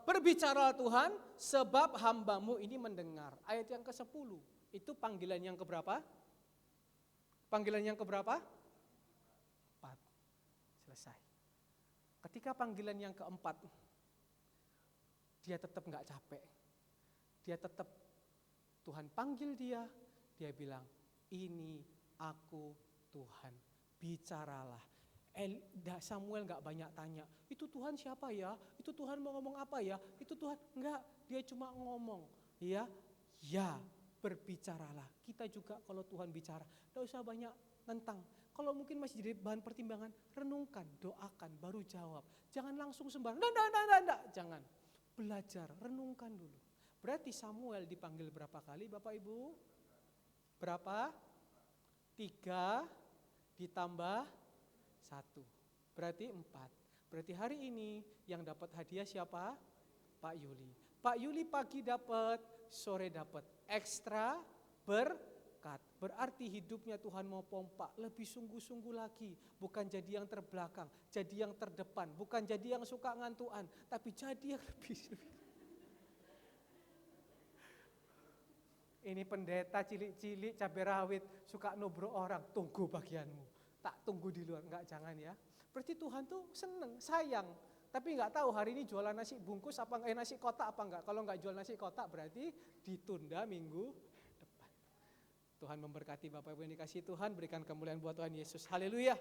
berbicara Tuhan sebab hambamu ini mendengar. Ayat yang ke-10, itu panggilan yang keberapa? Panggilan yang keberapa? 4. Selesai. Ketika panggilan yang keempat, dia tetap gak capek. Dia tetap, Tuhan panggil dia bilang, ini aku Tuhan, bicaralah. Samuel gak banyak tanya, itu Tuhan siapa ya? Itu Tuhan mau ngomong apa ya? Itu Tuhan, enggak, dia cuma ngomong, ya berbicaralah. Kita juga kalau Tuhan bicara, gak usah banyak tentang. Kalau mungkin masih jadi bahan pertimbangan, renungkan, doakan, baru jawab. Jangan langsung sembarang, enggak, jangan. Belajar, renungkan dulu. Berarti Samuel dipanggil berapa kali Bapak Ibu? Berapa? 3 ditambah 1, berarti 4. Berarti hari ini yang dapat hadiah siapa? Pak Yuli. Pak Yuli pagi dapat, sore dapat. Ekstra berkat. Berarti hidupnya Tuhan mau pompa lebih sungguh-sungguh lagi. Bukan jadi yang terbelakang, jadi yang terdepan. Bukan jadi yang suka ngantuan, tapi jadi yang lebih. Ini pendeta cilik-cilik cabai rawit suka nubro orang, tunggu bagianmu. Tak tunggu di luar, enggak, jangan ya. Berarti Tuhan tuh seneng, sayang. Tapi enggak tahu hari ini jualan nasi bungkus apa nasi kotak apa enggak. Kalau enggak jual nasi kotak berarti ditunda minggu depan. Tuhan memberkati Bapak Ibu yang dikasihi Tuhan, berikan kemuliaan buat Tuhan Yesus. Haleluya.